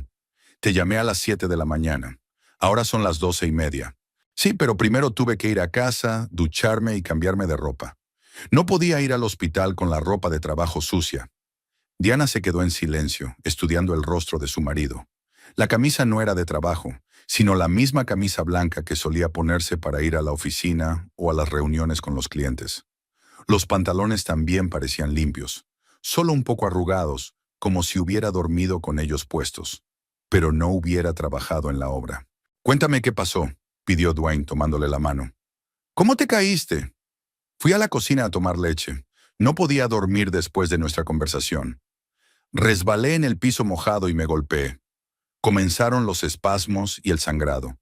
Te llamé a las 7 de la mañana. Ahora son las 12:30. Sí, pero primero tuve que ir a casa, ducharme y cambiarme de ropa. No podía ir al hospital con la ropa de trabajo sucia. Diana se quedó en silencio, estudiando el rostro de su marido. La camisa no era de trabajo, sino la misma camisa blanca que solía ponerse para ir a la oficina o a las reuniones con los clientes. Los pantalones también parecían limpios, solo un poco arrugados, como si hubiera dormido con ellos puestos, pero no hubiera trabajado en la obra. «Cuéntame qué pasó», pidió Dwayne tomándole la mano. «¿Cómo te caíste?» «Fui a la cocina a tomar leche. No podía dormir después de nuestra conversación. Resbalé en el piso mojado y me golpeé. Comenzaron los espasmos y el sangrado».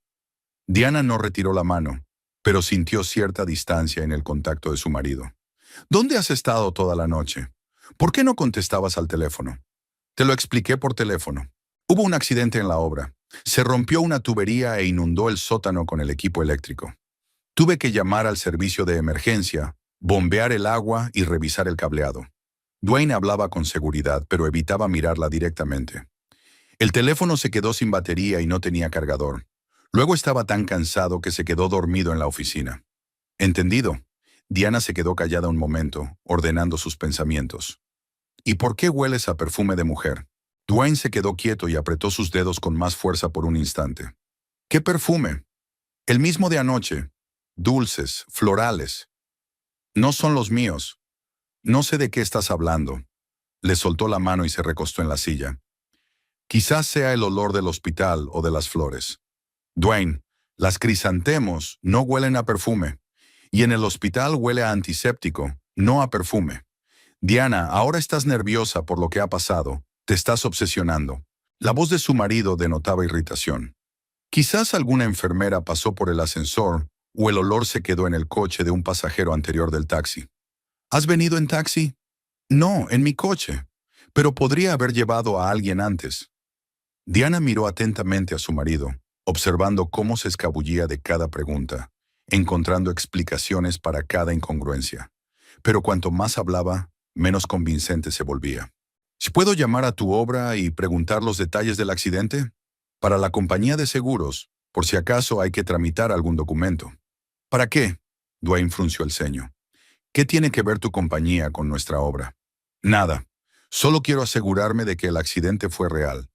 Diana no retiró la mano, pero sintió cierta distancia en el contacto de su marido. «¿Dónde has estado toda la noche? ¿Por qué no contestabas al teléfono?» «Te lo expliqué por teléfono. Hubo un accidente en la obra. Se rompió una tubería e inundó el sótano con el equipo eléctrico. Tuve que llamar al servicio de emergencia, bombear el agua y revisar el cableado». Dwayne hablaba con seguridad, pero evitaba mirarla directamente. El teléfono se quedó sin batería y no tenía cargador. Luego estaba tan cansado que se quedó dormido en la oficina. «Entendido». Diana se quedó callada un momento, ordenando sus pensamientos. «¿Y por qué hueles a perfume de mujer?» Dwayne se quedó quieto y apretó sus dedos con más fuerza por un instante. «¿Qué perfume?» «El mismo de anoche. Dulces, florales. No son los míos. No sé de qué estás hablando». Le soltó la mano y se recostó en la silla. «Quizás sea el olor del hospital o de las flores». «Dwayne, las crisantemos no huelen a perfume. Y en el hospital huele a antiséptico, no a perfume. Diana, ahora estás nerviosa por lo que ha pasado. Te estás obsesionando». La voz de su marido denotaba irritación. «Quizás alguna enfermera pasó por el ascensor o el olor se quedó en el coche de un pasajero anterior del taxi». «¿Has venido en taxi?» «No, en mi coche. Pero podría haber llevado a alguien antes». Diana miró atentamente a su marido, observando cómo se escabullía de cada pregunta, encontrando explicaciones para cada incongruencia. Pero cuanto más hablaba, menos convincente se volvía. «¿Si puedo llamar a tu obra y preguntar los detalles del accidente?» «Para la compañía de seguros, por si acaso hay que tramitar algún documento». «¿Para qué?» Dwayne frunció el ceño. «¿Qué tiene que ver tu compañía con nuestra obra?» «Nada. Solo quiero asegurarme de que el accidente fue real».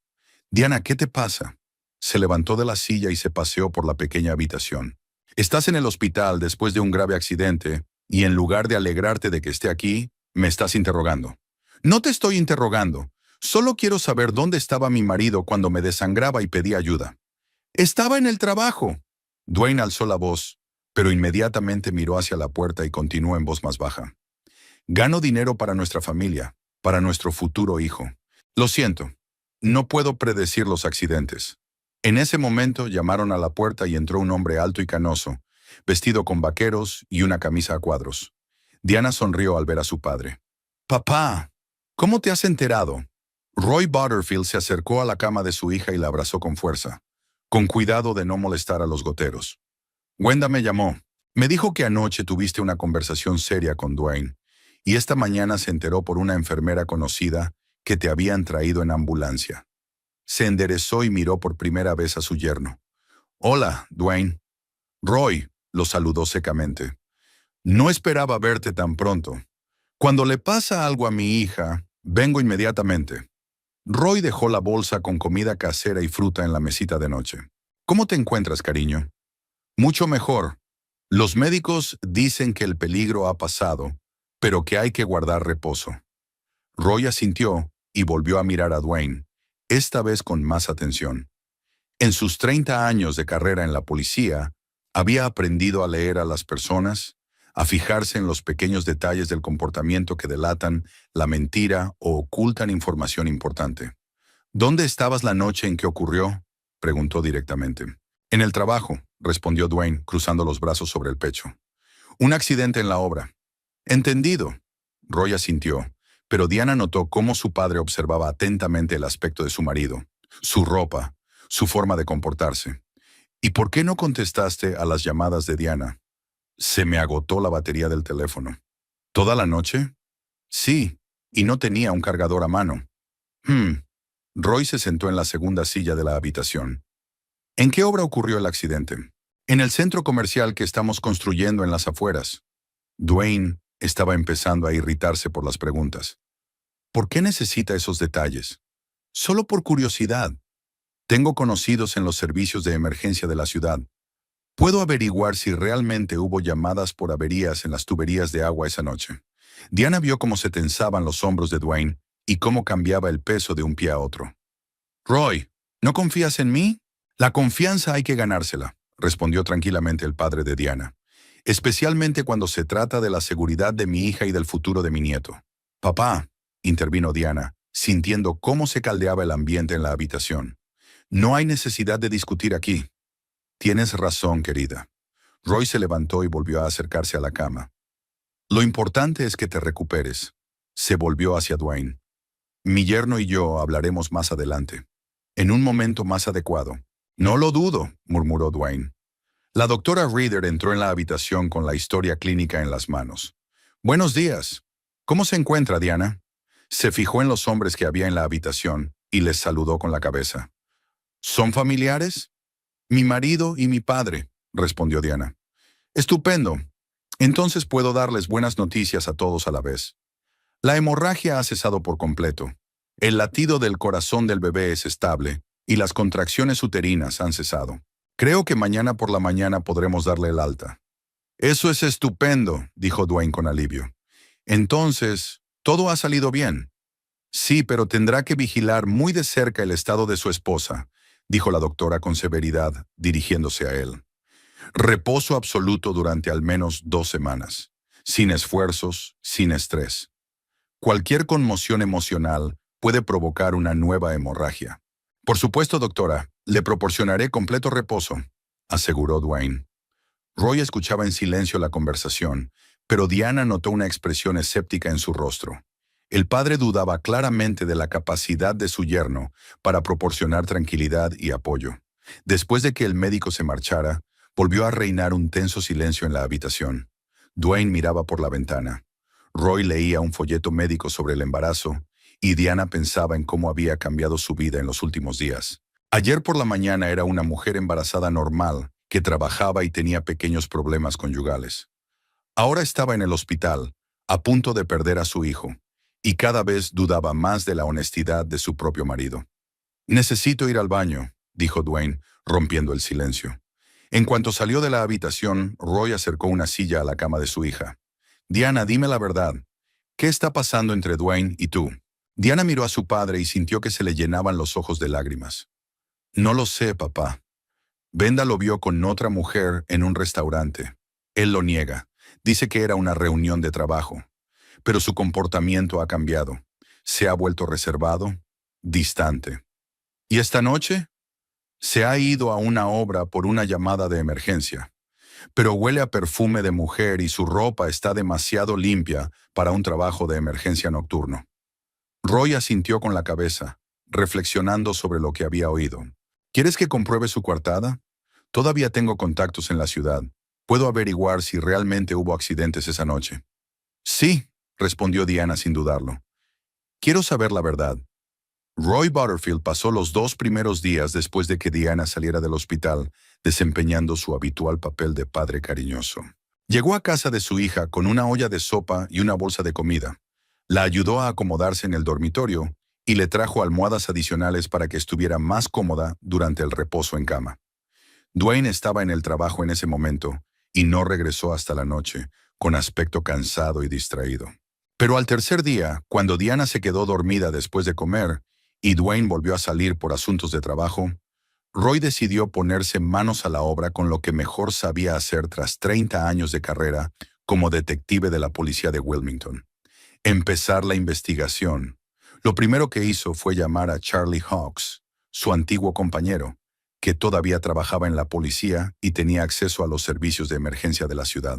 «Diana, ¿qué te pasa?» Se levantó de la silla y se paseó por la pequeña habitación. «Estás en el hospital después de un grave accidente y en lugar de alegrarte de que esté aquí, me estás interrogando». «No te estoy interrogando. Solo quiero saber dónde estaba mi marido cuando me desangraba y pedí ayuda». «Estaba en el trabajo». Dwayne alzó la voz, pero inmediatamente miró hacia la puerta y continuó en voz más baja. «Gano dinero para nuestra familia, para nuestro futuro hijo. Lo siento, no puedo predecir los accidentes». En ese momento llamaron a la puerta y entró un hombre alto y canoso, vestido con vaqueros y una camisa a cuadros. Diana sonrió al ver a su padre. «Papá, ¿cómo te has enterado?» Roy Butterfield se acercó a la cama de su hija y la abrazó con fuerza, con cuidado de no molestar a los goteros. «Wenda me llamó. Me dijo que anoche tuviste una conversación seria con Dwayne, y esta mañana se enteró por una enfermera conocida que te habían traído en ambulancia». Se enderezó y miró por primera vez a su yerno. «Hola, Dwayne». «Roy», lo saludó secamente. «No esperaba verte tan pronto. Cuando le pasa algo a mi hija, vengo inmediatamente». Roy dejó la bolsa con comida casera y fruta en la mesita de noche. «¿Cómo te encuentras, cariño?» «Mucho mejor. Los médicos dicen que el peligro ha pasado, pero que hay que guardar reposo». Roy asintió y volvió a mirar a Dwayne, esta vez con más atención. En sus 30 años de carrera en la policía, había aprendido a leer a las personas, a fijarse en los pequeños detalles del comportamiento que delatan la mentira o ocultan información importante. «¿Dónde estabas la noche en que ocurrió?», preguntó directamente. «En el trabajo», respondió Dwayne, cruzando los brazos sobre el pecho. «Un accidente en la obra». «Entendido». Roy asintió, pero Diana notó cómo su padre observaba atentamente el aspecto de su marido, su ropa, su forma de comportarse. «¿Y por qué no contestaste a las llamadas de Diana?» «Se me agotó la batería del teléfono». «¿Toda la noche?» «Sí, y no tenía un cargador a mano». Roy se sentó en la segunda silla de la habitación. ¿En qué obra ocurrió el accidente? En el centro comercial que estamos construyendo en las afueras. Dwayne estaba empezando a irritarse por las preguntas. ¿Por qué necesita esos detalles? Solo por curiosidad. Tengo conocidos en los servicios de emergencia de la ciudad. Puedo averiguar si realmente hubo llamadas por averías en las tuberías de agua esa noche. Diana vio cómo se tensaban los hombros de Dwayne y cómo cambiaba el peso de un pie a otro. Roy, ¿no confías en mí? La confianza hay que ganársela, respondió tranquilamente el padre de Diana, especialmente cuando se trata de la seguridad de mi hija y del futuro de mi nieto. Papá, intervino Diana, sintiendo cómo se caldeaba el ambiente en la habitación. No hay necesidad de discutir aquí. Tienes razón, querida. Roy se levantó y volvió a acercarse a la cama. Lo importante es que te recuperes. Se volvió hacia Dwayne. Mi yerno y yo hablaremos más adelante. En un momento más adecuado. No lo dudo, murmuró Dwayne. La doctora Reader entró en la habitación con la historia clínica en las manos. Buenos días. ¿Cómo se encuentra, Diana? Se fijó en los hombres que había en la habitación y les saludó con la cabeza. ¿Son familiares? Mi marido y mi padre, respondió Diana. Estupendo. Entonces puedo darles buenas noticias a todos a la vez. La hemorragia ha cesado por completo. El latido del corazón del bebé es estable y las contracciones uterinas han cesado. Creo que mañana por la mañana podremos darle el alta. Eso es estupendo, dijo Dwayne con alivio. Entonces, ¿todo ha salido bien? Sí, pero tendrá que vigilar muy de cerca el estado de su esposa, dijo la doctora con severidad, dirigiéndose a él. Reposo absoluto durante al menos 2 semanas. Sin esfuerzos, sin estrés. Cualquier conmoción emocional puede provocar una nueva hemorragia. Por supuesto, doctora, le proporcionaré completo reposo, aseguró Dwayne. Roy escuchaba en silencio la conversación, pero Diana notó una expresión escéptica en su rostro. El padre dudaba claramente de la capacidad de su yerno para proporcionar tranquilidad y apoyo. Después de que el médico se marchara, volvió a reinar un tenso silencio en la habitación. Dwayne miraba por la ventana. Roy leía un folleto médico sobre el embarazo y Diana pensaba en cómo había cambiado su vida en los últimos días. Ayer por la mañana era una mujer embarazada normal que trabajaba y tenía pequeños problemas conyugales. Ahora estaba en el hospital, a punto de perder a su hijo, y cada vez dudaba más de la honestidad de su propio marido. Necesito ir al baño, dijo Dwayne, rompiendo el silencio. En cuanto salió de la habitación, Roy acercó una silla a la cama de su hija. Diana, dime la verdad. ¿Qué está pasando entre Dwayne y tú? Diana miró a su padre y sintió que se le llenaban los ojos de lágrimas. No lo sé, papá. Brenda lo vio con otra mujer en un restaurante. Él lo niega. Dice que era una reunión de trabajo. Pero su comportamiento ha cambiado. Se ha vuelto reservado, distante. ¿Y esta noche? Se ha ido a una obra por una llamada de emergencia. Pero huele a perfume de mujer y su ropa está demasiado limpia para un trabajo de emergencia nocturno. Roy asintió con la cabeza, reflexionando sobre lo que había oído. ¿Quieres que compruebe su coartada? Todavía tengo contactos en la ciudad. Puedo averiguar si realmente hubo accidentes esa noche. Sí, respondió Diana sin dudarlo. Quiero saber la verdad. Roy Butterfield pasó los 2 primeros días después de que Diana saliera del hospital, desempeñando su habitual papel de padre cariñoso. Llegó a casa de su hija con una olla de sopa y una bolsa de comida. La ayudó a acomodarse en el dormitorio y le trajo almohadas adicionales para que estuviera más cómoda durante el reposo en cama. Dwayne estaba en el trabajo en ese momento y no regresó hasta la noche, con aspecto cansado y distraído. Pero al tercer día, cuando Diana se quedó dormida después de comer y Dwayne volvió a salir por asuntos de trabajo, Roy decidió ponerse manos a la obra con lo que mejor sabía hacer tras 30 años de carrera como detective de la policía de Wilmington. Empezar la investigación. Lo primero que hizo fue llamar a Charlie Hawks, su antiguo compañero, que todavía trabajaba en la policía y tenía acceso a los servicios de emergencia de la ciudad.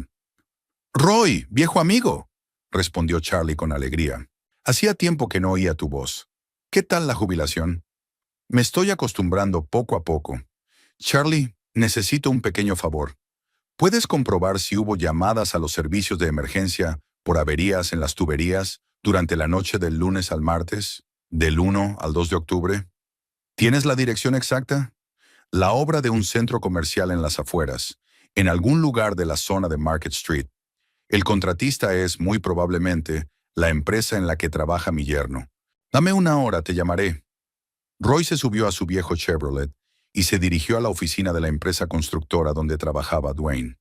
«Roy, viejo amigo», respondió Charlie con alegría. «Hacía tiempo que no oía tu voz. ¿Qué tal la jubilación?» «Me estoy acostumbrando poco a poco. Charlie, necesito un pequeño favor. ¿Puedes comprobar si hubo llamadas a los servicios de emergencia por averías en las tuberías durante la noche del lunes al martes?» ¿Del 1 al 2 de octubre? ¿Tienes la dirección exacta? La obra de un centro comercial en las afueras, en algún lugar de la zona de Market Street. El contratista es, muy probablemente, la empresa en la que trabaja mi yerno. Dame una hora, te llamaré. Roy se subió a su viejo Chevrolet y se dirigió a la oficina de la empresa constructora donde trabajaba Dwayne.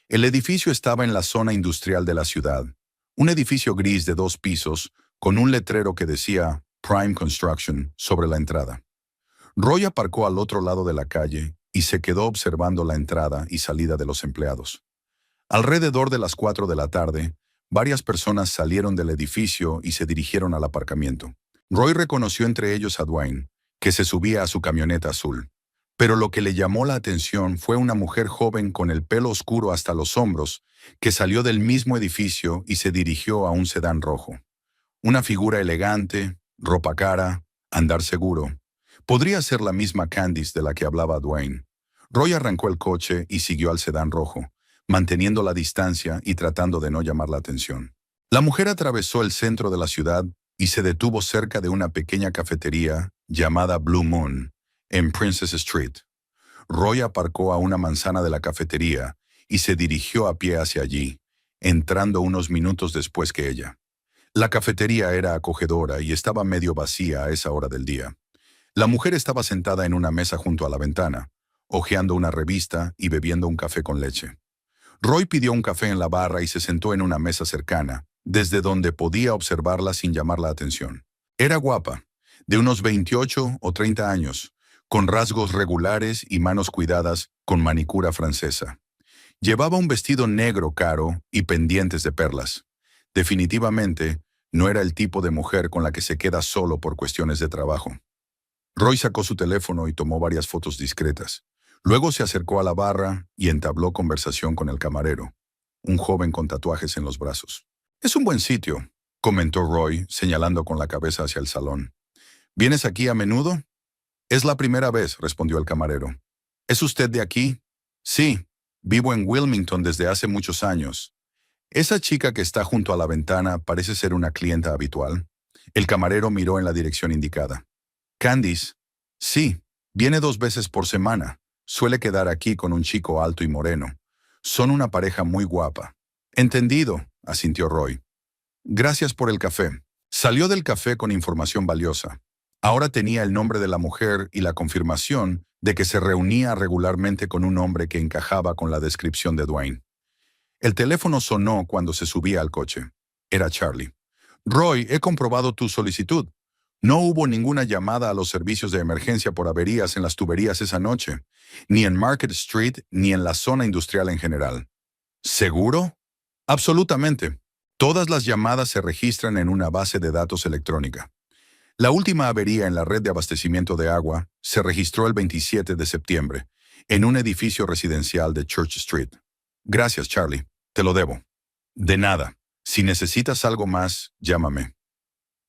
El edificio estaba en la zona industrial de la ciudad, un edificio gris de 2 pisos con un letrero que decía Prime Construction sobre la entrada. Roy aparcó al otro lado de la calle y se quedó observando la entrada y salida de los empleados. Alrededor de las 4 de la tarde, varias personas salieron del edificio y se dirigieron al aparcamiento. Roy reconoció entre ellos a Dwayne, que se subía a su camioneta azul. Pero lo que le llamó la atención fue una mujer joven con el pelo oscuro hasta los hombros, que salió del mismo edificio y se dirigió a un sedán rojo. Una figura elegante, ropa cara, andar seguro. Podría ser la misma Candice de la que hablaba Dwayne. Roy arrancó el coche y siguió al sedán rojo, manteniendo la distancia y tratando de no llamar la atención. La mujer atravesó el centro de la ciudad y se detuvo cerca de una pequeña cafetería llamada Blue Moon, en Princess Street. Roy aparcó a una manzana de la cafetería y se dirigió a pie hacia allí, entrando unos minutos después que ella. La cafetería era acogedora y estaba medio vacía a esa hora del día. La mujer estaba sentada en una mesa junto a la ventana, hojeando una revista y bebiendo un café con leche. Roy pidió un café en la barra y se sentó en una mesa cercana, desde donde podía observarla sin llamar la atención. Era guapa, de unos 28 o 30 años, con rasgos regulares y manos cuidadas con manicura francesa. Llevaba un vestido negro caro y pendientes de perlas. Definitivamente, no era el tipo de mujer con la que se queda solo por cuestiones de trabajo. Roy sacó su teléfono y tomó varias fotos discretas. Luego se acercó a la barra y entabló conversación con el camarero, un joven con tatuajes en los brazos. «Es un buen sitio», comentó Roy, señalando con la cabeza hacia el salón. «¿Vienes aquí a menudo?» «Es la primera vez», respondió el camarero. «¿Es usted de aquí?» «Sí, vivo en Wilmington desde hace muchos años». «Esa chica que está junto a la ventana parece ser una clienta habitual». El camarero miró en la dirección indicada. «Candice». «Sí, viene 2 veces por semana. Suele quedar aquí con un chico alto y moreno. Son una pareja muy guapa». «Entendido», asintió Roy. «Gracias por el café». Salió del café con información valiosa. Ahora tenía el nombre de la mujer y la confirmación de que se reunía regularmente con un hombre que encajaba con la descripción de Dwayne. El teléfono sonó cuando se subía al coche. Era Charlie. «Roy, he comprobado tu solicitud. No hubo ninguna llamada a los servicios de emergencia por averías en las tuberías esa noche, ni en Market Street ni en la zona industrial en general». «¿Seguro?» «Absolutamente. Todas las llamadas se registran en una base de datos electrónica. La última avería en la red de abastecimiento de agua se registró el 27 de septiembre, en un edificio residencial de Church Street». «Gracias, Charlie. Te lo debo». «De nada. Si necesitas algo más, llámame».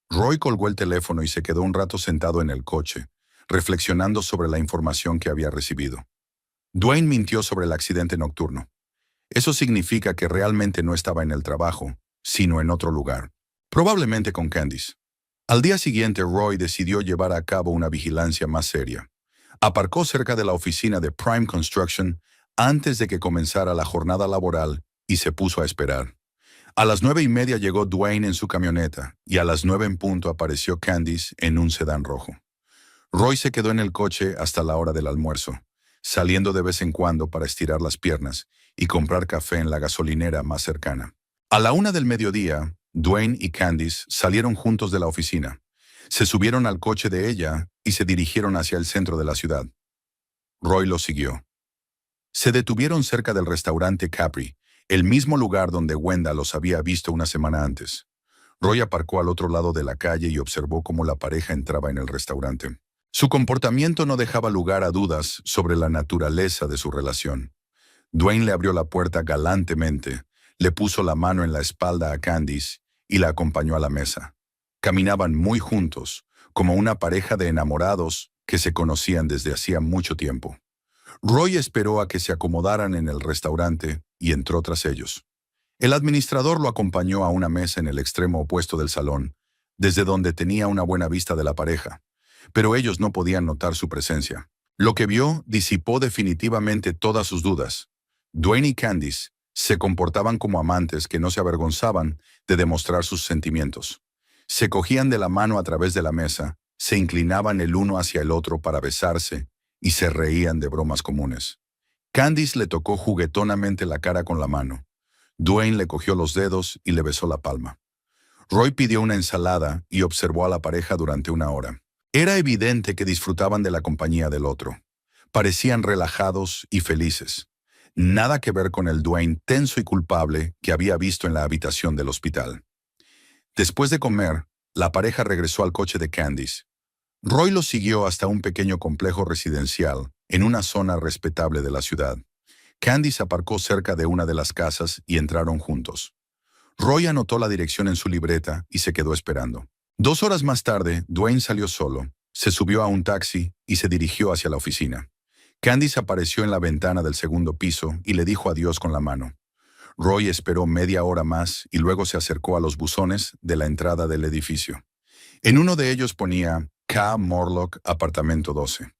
Roy colgó el teléfono y se quedó un rato sentado en el coche, reflexionando sobre la información que había recibido. Dwayne mintió sobre el accidente nocturno. Eso significa que realmente no estaba en el trabajo, sino en otro lugar, probablemente con Candice. Al día siguiente, Roy decidió llevar a cabo una vigilancia más seria. Aparcó cerca de la oficina de Prime Construction antes de que comenzara la jornada laboral y se puso a esperar. A las 9:30 llegó Dwayne en su camioneta y a las 9 en punto apareció Candice en un sedán rojo. Roy se quedó en el coche hasta la hora del almuerzo, saliendo de vez en cuando para estirar las piernas y comprar café en la gasolinera más cercana. A la 1 del mediodía, Dwayne y Candice salieron juntos de la oficina. Se subieron al coche de ella y se dirigieron hacia el centro de la ciudad. Roy los siguió. Se detuvieron cerca del restaurante Capri, el mismo lugar donde Wenda los había visto una semana antes. Roy aparcó al otro lado de la calle y observó cómo la pareja entraba en el restaurante. Su comportamiento no dejaba lugar a dudas sobre la naturaleza de su relación. Dwayne le abrió la puerta galantemente, le puso la mano en la espalda a Candice y la acompañó a la mesa. Caminaban muy juntos, como una pareja de enamorados que se conocían desde hacía mucho tiempo. Roy esperó a que se acomodaran en el restaurante y entró tras ellos. El administrador lo acompañó a una mesa en el extremo opuesto del salón, desde donde tenía una buena vista de la pareja, pero ellos no podían notar su presencia. Lo que vio disipó definitivamente todas sus dudas. Dwayne y Candice se comportaban como amantes que no se avergonzaban de demostrar sus sentimientos. Se cogían de la mano a través de la mesa, se inclinaban el uno hacia el otro para besarse y se reían de bromas comunes. Candice le tocó juguetonamente la cara con la mano. Dwayne le cogió los dedos y le besó la palma. Roy pidió una ensalada y observó a la pareja durante una hora. Era evidente que disfrutaban de la compañía del otro. Parecían relajados y felices. Nada que ver con el Dwayne tenso y culpable que había visto en la habitación del hospital. Después de comer, la pareja regresó al coche de Candice. Roy los siguió hasta un pequeño complejo residencial en una zona respetable de la ciudad. Candice aparcó cerca de una de las casas y entraron juntos. Roy anotó la dirección en su libreta y se quedó esperando. 2 horas más tarde, Dwayne salió solo, se subió a un taxi y se dirigió hacia la oficina. Candice apareció en la ventana del segundo piso y le dijo adiós con la mano. Roy esperó media hora más y luego se acercó a los buzones de la entrada del edificio. En uno de ellos ponía K. Morlock, apartamento 12.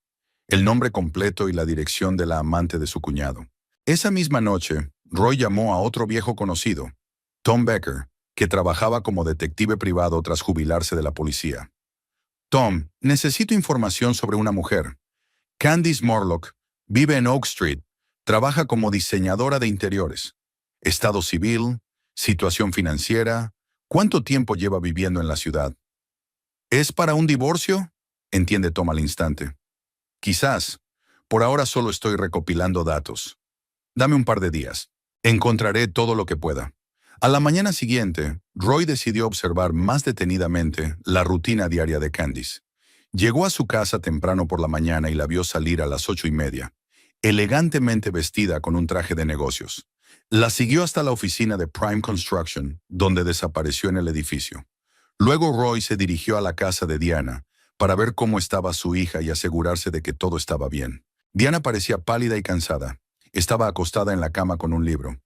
El nombre completo y la dirección de la amante de su cuñado. Esa misma noche, Roy llamó a otro viejo conocido, Tom Becker, que trabajaba como detective privado tras jubilarse de la policía. Tom, necesito información sobre una mujer. Candice Morlock, vive en Oak Street, trabaja como diseñadora de interiores. Estado civil, situación financiera, ¿cuánto tiempo lleva viviendo en la ciudad? ¿Es para un divorcio? Entiende Tom al instante. Quizás. Por ahora solo estoy recopilando datos. Dame un par de días. Encontraré todo lo que pueda. A la mañana siguiente, Roy decidió observar más detenidamente la rutina diaria de Candice. Llegó a su casa temprano por la mañana y la vio salir a las 8:30, elegantemente vestida con un traje de negocios. La siguió hasta la oficina de Prime Construction, donde desapareció en el edificio. Luego Roy se dirigió a la casa de Diana para ver cómo estaba su hija y asegurarse de que todo estaba bien. Diana parecía pálida y cansada. Estaba acostada en la cama con un libro,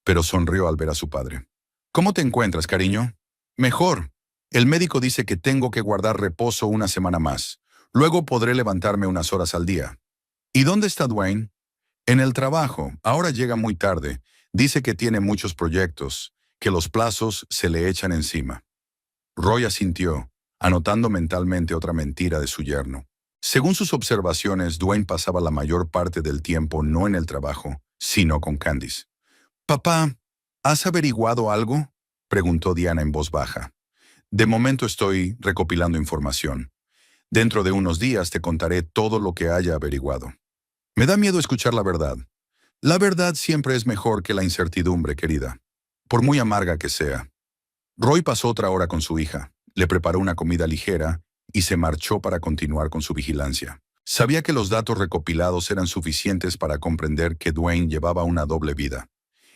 pero sonrió al ver a su padre. ¿Cómo te encuentras, cariño? Mejor. El médico dice que tengo que guardar reposo una semana más. Luego podré levantarme unas horas al día. ¿Y dónde está Dwayne? En el trabajo. Ahora llega muy tarde. Dice que tiene muchos proyectos, que los plazos se le echan encima. Roy asintió, anotando mentalmente otra mentira de su yerno. Según sus observaciones, Dwayne pasaba la mayor parte del tiempo no en el trabajo, sino con Candice. «Papá, ¿has averiguado algo?», preguntó Diana en voz baja. «De momento estoy recopilando información. Dentro de unos días te contaré todo lo que haya averiguado. Me da miedo escuchar la verdad. La verdad siempre es mejor que la incertidumbre, querida, por muy amarga que sea». Roy pasó otra hora con su hija, le preparó una comida ligera y se marchó para continuar con su vigilancia. Sabía que los datos recopilados eran suficientes para comprender que Dwayne llevaba una doble vida.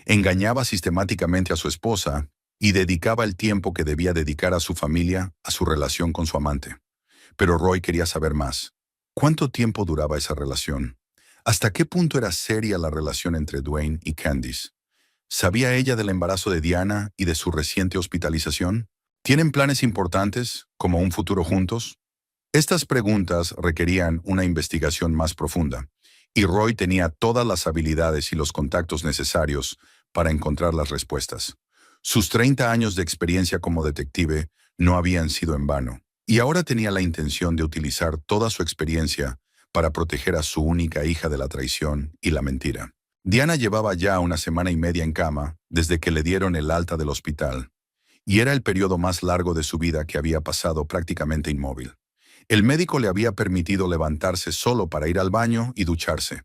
Engañaba sistemáticamente a su esposa y dedicaba el tiempo que debía dedicar a su familia a su relación con su amante. Pero Roy quería saber más. ¿Cuánto tiempo duraba esa relación? ¿Hasta qué punto era seria la relación entre Dwayne y Candice? ¿Sabía ella del embarazo de Diana y de su reciente hospitalización? ¿Tienen planes importantes, como un futuro juntos? Estas preguntas requerían una investigación más profunda, y Roy tenía todas las habilidades y los contactos necesarios para encontrar las respuestas. Sus 30 años de experiencia como detective no habían sido en vano, y ahora tenía la intención de utilizar toda su experiencia para proteger a su única hija de la traición y la mentira. Diana llevaba ya una semana y media en cama desde que le dieron el alta del hospital, y era el periodo más largo de su vida que había pasado prácticamente inmóvil. El médico le había permitido levantarse solo para ir al baño y ducharse.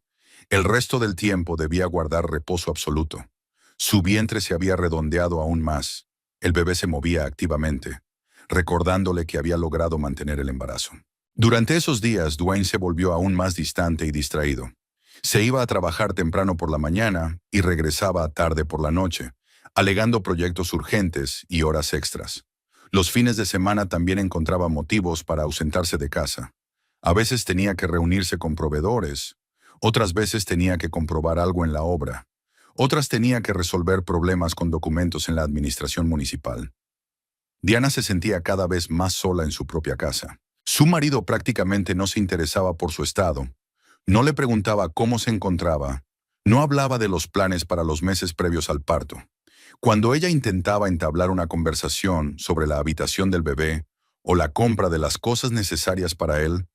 El resto del tiempo debía guardar reposo absoluto. Su vientre se había redondeado aún más. El bebé se movía activamente, recordándole que había logrado mantener el embarazo. Durante esos días, Dwayne se volvió aún más distante y distraído. Se iba a trabajar temprano por la mañana y regresaba tarde por la noche, alegando proyectos urgentes y horas extras. Los fines de semana también encontraba motivos para ausentarse de casa. A veces tenía que reunirse con proveedores, otras veces tenía que comprobar algo en la obra, otras tenía que resolver problemas con documentos en la administración municipal. Diana se sentía cada vez más sola en su propia casa. Su marido prácticamente no se interesaba por su estado, no le preguntaba cómo se encontraba, no hablaba de los planes para los meses previos al parto. Cuando ella intentaba entablar una conversación sobre la habitación del bebé o la compra de las cosas necesarias para él,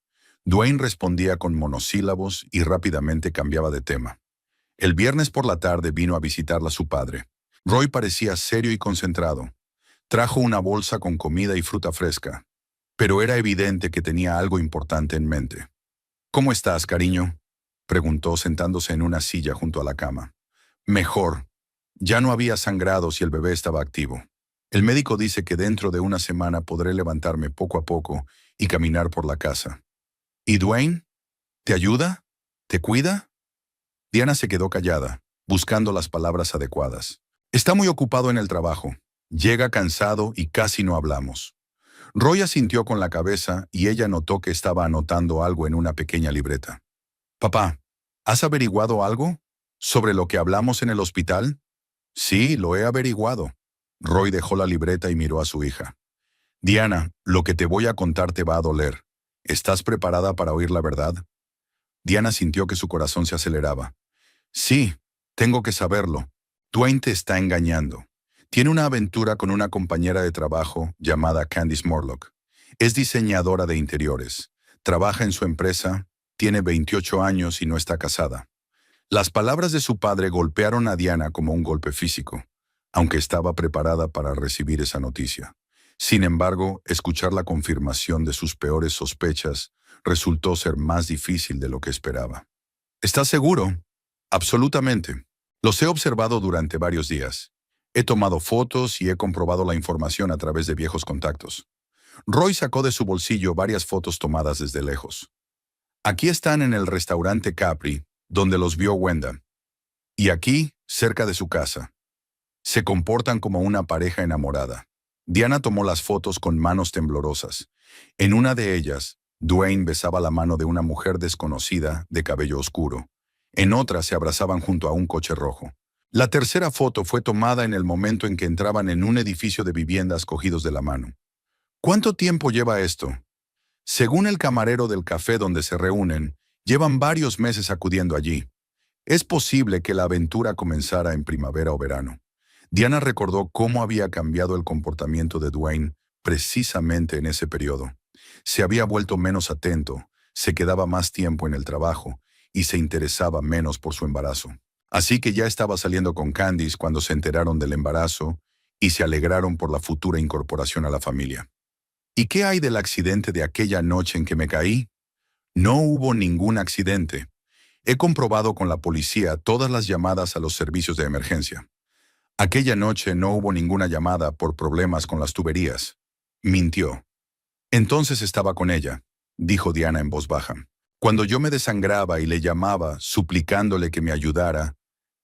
Dwayne respondía con monosílabos y rápidamente cambiaba de tema. El viernes por la tarde vino a visitarla su padre. Roy parecía serio y concentrado. Trajo una bolsa con comida y fruta fresca, pero era evidente que tenía algo importante en mente. «¿Cómo estás, cariño?», preguntó sentándose en una silla junto a la cama. «Mejor. Ya no había sangrados y el bebé estaba activo. El médico dice que dentro de una semana podré levantarme poco a poco y caminar por la casa». «¿Y Dwayne? ¿Te ayuda? ¿Te cuida?». Diana se quedó callada, buscando las palabras adecuadas. «Está muy ocupado en el trabajo. Llega cansado y casi no hablamos». Roy asintió con la cabeza y ella notó que estaba anotando algo en una pequeña libreta. «Papá, ¿has averiguado algo sobre lo que hablamos en el hospital?». «Sí, lo he averiguado». Roy dejó la libreta y miró a su hija. «Diana, lo que te voy a contar te va a doler. ¿Estás preparada para oír la verdad?». Diana sintió que su corazón se aceleraba. «Sí, tengo que saberlo. Dwayne te está engañando. Tiene una aventura con una compañera de trabajo llamada Candice Morlock. Es diseñadora de interiores. Trabaja en su empresa, tiene 28 años y no está casada». Las palabras de su padre golpearon a Diana como un golpe físico, aunque estaba preparada para recibir esa noticia. Sin embargo, escuchar la confirmación de sus peores sospechas resultó ser más difícil de lo que esperaba. «¿Estás seguro?». «Absolutamente. Los he observado durante varios días. He tomado fotos y he comprobado la información a través de viejos contactos». Roy sacó de su bolsillo varias fotos tomadas desde lejos. «Aquí están en el restaurante Capri, donde los vio Wenda. Y aquí, cerca de su casa. Se comportan como una pareja enamorada». Diana tomó las fotos con manos temblorosas. En una de ellas, Dwayne besaba la mano de una mujer desconocida de cabello oscuro. En otra se abrazaban junto a un coche rojo. La tercera foto fue tomada en el momento en que entraban en un edificio de viviendas cogidos de la mano. «¿Cuánto tiempo lleva esto?». «Según el camarero del café donde se reúnen, llevan varios meses acudiendo allí. Es posible que la aventura comenzara en primavera o verano». Diana recordó cómo había cambiado el comportamiento de Dwayne precisamente en ese periodo. Se había vuelto menos atento, se quedaba más tiempo en el trabajo y se interesaba menos por su embarazo. Así que ya estaba saliendo con Candice cuando se enteraron del embarazo y se alegraron por la futura incorporación a la familia. «¿Y qué hay del accidente de aquella noche en que me caí?». «No hubo ningún accidente. He comprobado con la policía todas las llamadas a los servicios de emergencia. Aquella noche no hubo ninguna llamada por problemas con las tuberías». Mintió. «Entonces estaba con ella», dijo Diana en voz baja. «Cuando yo me desangraba y le llamaba, suplicándole que me ayudara,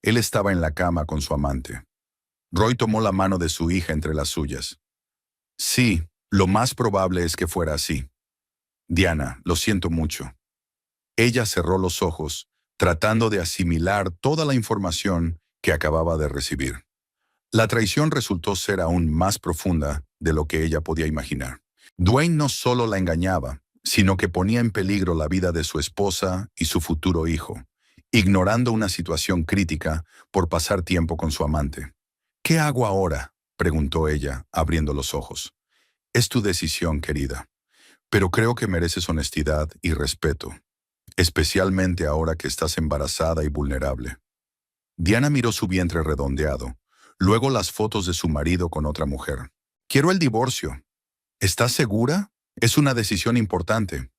él estaba en la cama con su amante». Roy tomó la mano de su hija entre las suyas. «Sí, lo más probable es que fuera así. Diana, lo siento mucho». Ella cerró los ojos, tratando de asimilar toda la información que acababa de recibir. La traición resultó ser aún más profunda de lo que ella podía imaginar. Dwayne no solo la engañaba, sino que ponía en peligro la vida de su esposa y su futuro hijo, ignorando una situación crítica por pasar tiempo con su amante. «¿Qué hago ahora?», preguntó ella, abriendo los ojos. «Es tu decisión, querida. Pero creo que mereces honestidad y respeto, especialmente ahora que estás embarazada y vulnerable». Diana miró su vientre redondeado, luego las fotos de su marido con otra mujer. «Quiero el divorcio». «¿Estás segura? Es una decisión importante».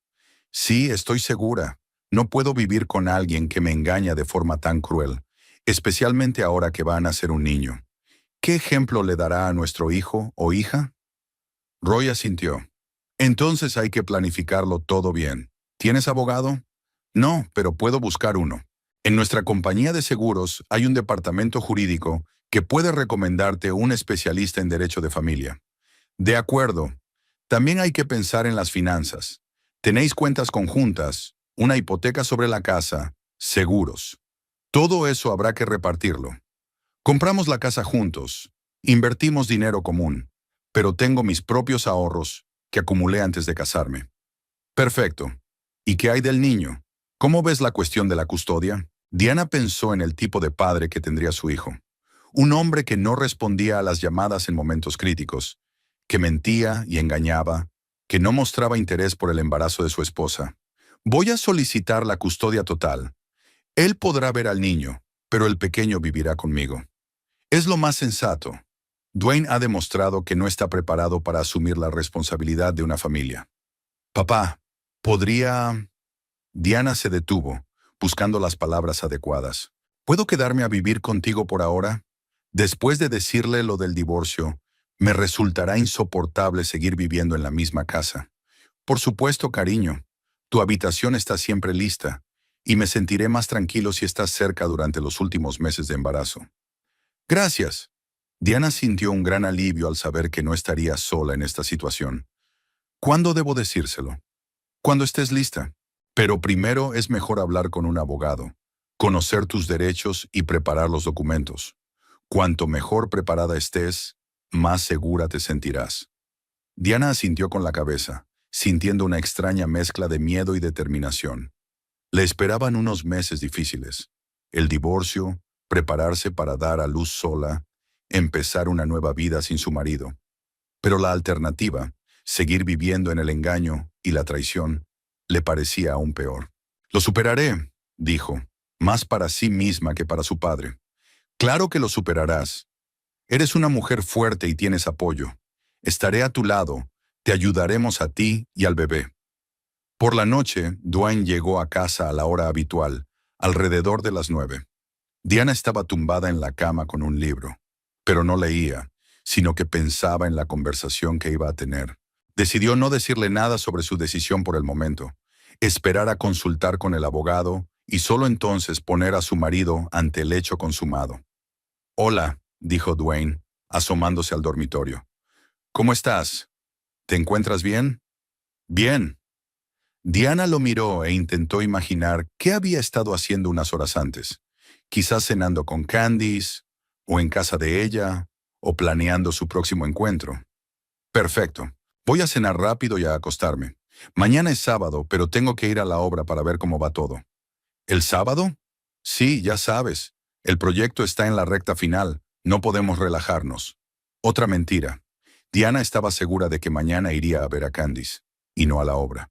«Sí, estoy segura. No puedo vivir con alguien que me engaña de forma tan cruel, especialmente ahora que va a nacer un niño. ¿Qué ejemplo le dará a nuestro hijo o hija?». Roy asintió. «Entonces hay que planificarlo todo bien. ¿Tienes abogado?». «No, pero puedo buscar uno. En nuestra compañía de seguros hay un departamento jurídico que puede recomendarte un especialista en derecho de familia». «De acuerdo. También hay que pensar en las finanzas. Tenéis cuentas conjuntas, una hipoteca sobre la casa, seguros. Todo eso habrá que repartirlo. Compramos la casa juntos, invertimos dinero común, pero tengo mis propios ahorros que acumulé antes de casarme. Perfecto. ¿Y qué hay del niño? ¿Cómo ves la cuestión de la custodia? Diana pensó en el tipo de padre que tendría su hijo. Un hombre que no respondía a las llamadas en momentos críticos, que mentía y engañaba, que no mostraba interés por el embarazo de su esposa. Voy a solicitar la custodia total. Él podrá ver al niño, pero el pequeño vivirá conmigo. Es lo más sensato. Dwayne ha demostrado que no está preparado para asumir la responsabilidad de una familia. Papá, ¿podría...? Diana se detuvo, buscando las palabras adecuadas. ¿Puedo quedarme a vivir contigo por ahora? Después de decirle lo del divorcio, me resultará insoportable seguir viviendo en la misma casa. Por supuesto, cariño. Tu habitación está siempre lista, y me sentiré más tranquilo si estás cerca durante los últimos meses de embarazo. Gracias. Diana sintió un gran alivio al saber que no estaría sola en esta situación. ¿Cuándo debo decírselo? Cuando estés lista. Pero primero es mejor hablar con un abogado, conocer tus derechos y preparar los documentos. Cuanto mejor preparada estés, más segura te sentirás. Diana asintió con la cabeza, sintiendo una extraña mezcla de miedo y determinación. Le esperaban unos meses difíciles. El divorcio, prepararse para dar a luz sola, empezar una nueva vida sin su marido. Pero la alternativa, seguir viviendo en el engaño y la traición, le parecía aún peor. Lo superaré, dijo, más para sí misma que para su padre. Claro que lo superarás. Eres una mujer fuerte y tienes apoyo. Estaré a tu lado, te ayudaremos a ti y al bebé. Por la noche, Dwayne llegó a casa a la hora habitual, alrededor de las 9. Diana estaba tumbada en la cama con un libro, pero no leía, sino que pensaba en la conversación que iba a tener. Decidió no decirle nada sobre su decisión por el momento, esperar a consultar con el abogado y solo entonces poner a su marido ante el hecho consumado. «Hola», dijo Dwayne, asomándose al dormitorio. «¿Cómo estás? ¿Te encuentras bien?» «Bien». Diana lo miró e intentó imaginar qué había estado haciendo unas horas antes. Quizás cenando con Candice, o en casa de ella, o planeando su próximo encuentro. «Perfecto. Voy a cenar rápido y a acostarme. Mañana es sábado, pero tengo que ir a la obra para ver cómo va todo». ¿El sábado? Sí, ya sabes. El proyecto está en la recta final. No podemos relajarnos. Otra mentira. Diana estaba segura de que mañana iría a ver a Candice, y no a la obra.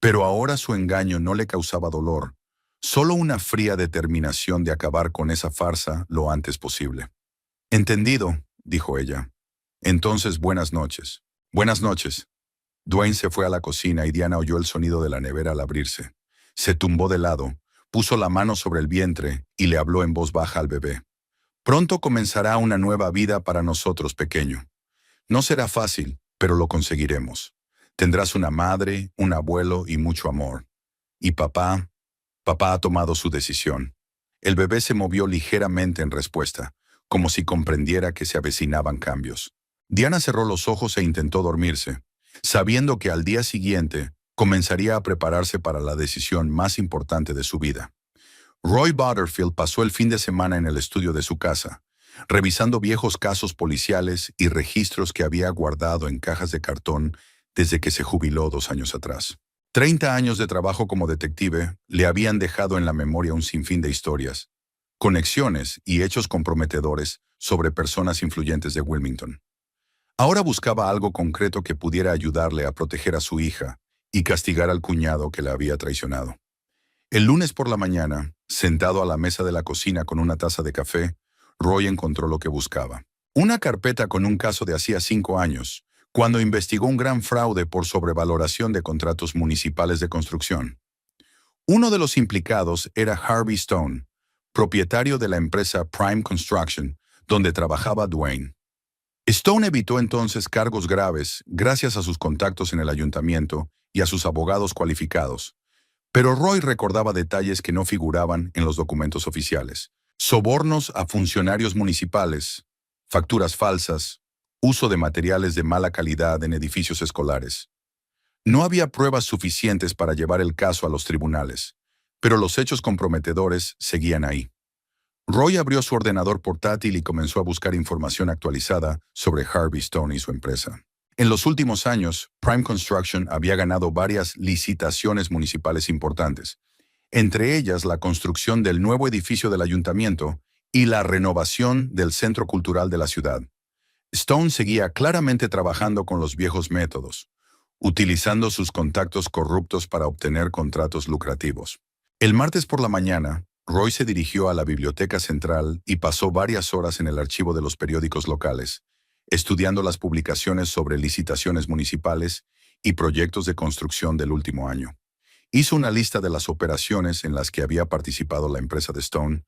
Pero ahora su engaño no le causaba dolor, solo una fría determinación de acabar con esa farsa lo antes posible. «Entendido», dijo ella. «Entonces, buenas noches». «Buenas noches». Dwayne se fue a la cocina y Diana oyó el sonido de la nevera al abrirse. Se tumbó de lado, puso la mano sobre el vientre y le habló en voz baja al bebé. «Pronto comenzará una nueva vida para nosotros, pequeño. No será fácil, pero lo conseguiremos. Tendrás una madre, un abuelo y mucho amor. Y papá ha tomado su decisión». El bebé se movió ligeramente en respuesta, como si comprendiera que se avecinaban cambios. Diana cerró los ojos e intentó dormirse, sabiendo que al día siguiente comenzaría a prepararse para la decisión más importante de su vida. Roy Butterfield pasó el fin de semana en el estudio de su casa, revisando viejos casos policiales y registros que había guardado en cajas de cartón desde que se jubiló 2 años atrás. 30 años de trabajo como detective le habían dejado en la memoria un sinfín de historias, conexiones y hechos comprometedores sobre personas influyentes de Wilmington. Ahora buscaba algo concreto que pudiera ayudarle a proteger a su hija y castigar al cuñado que la había traicionado. El lunes por la mañana, sentado a la mesa de la cocina con una taza de café, Roy encontró lo que buscaba. Una carpeta con un caso de hacía 5 años, cuando investigó un gran fraude por sobrevaloración de contratos municipales de construcción. Uno de los implicados era Harvey Stone, propietario de la empresa Prime Construction, donde trabajaba Dwayne. Stone evitó entonces cargos graves gracias a sus contactos en el ayuntamiento y a sus abogados cualificados. Pero Roy recordaba detalles que no figuraban en los documentos oficiales. Sobornos a funcionarios municipales, facturas falsas, uso de materiales de mala calidad en edificios escolares. No había pruebas suficientes para llevar el caso a los tribunales, pero los hechos comprometedores seguían ahí. Roy abrió su ordenador portátil y comenzó a buscar información actualizada sobre Harvey Stone y su empresa. En los últimos años, Prime Construction había ganado varias licitaciones municipales importantes, entre ellas la construcción del nuevo edificio del ayuntamiento y la renovación del centro cultural de la ciudad. Stone seguía claramente trabajando con los viejos métodos, utilizando sus contactos corruptos para obtener contratos lucrativos. El martes por la mañana, Roy se dirigió a la biblioteca central y pasó varias horas en el archivo de los periódicos locales, estudiando las publicaciones sobre licitaciones municipales y proyectos de construcción del último año. Hizo una lista de las operaciones en las que había participado la empresa de Stone,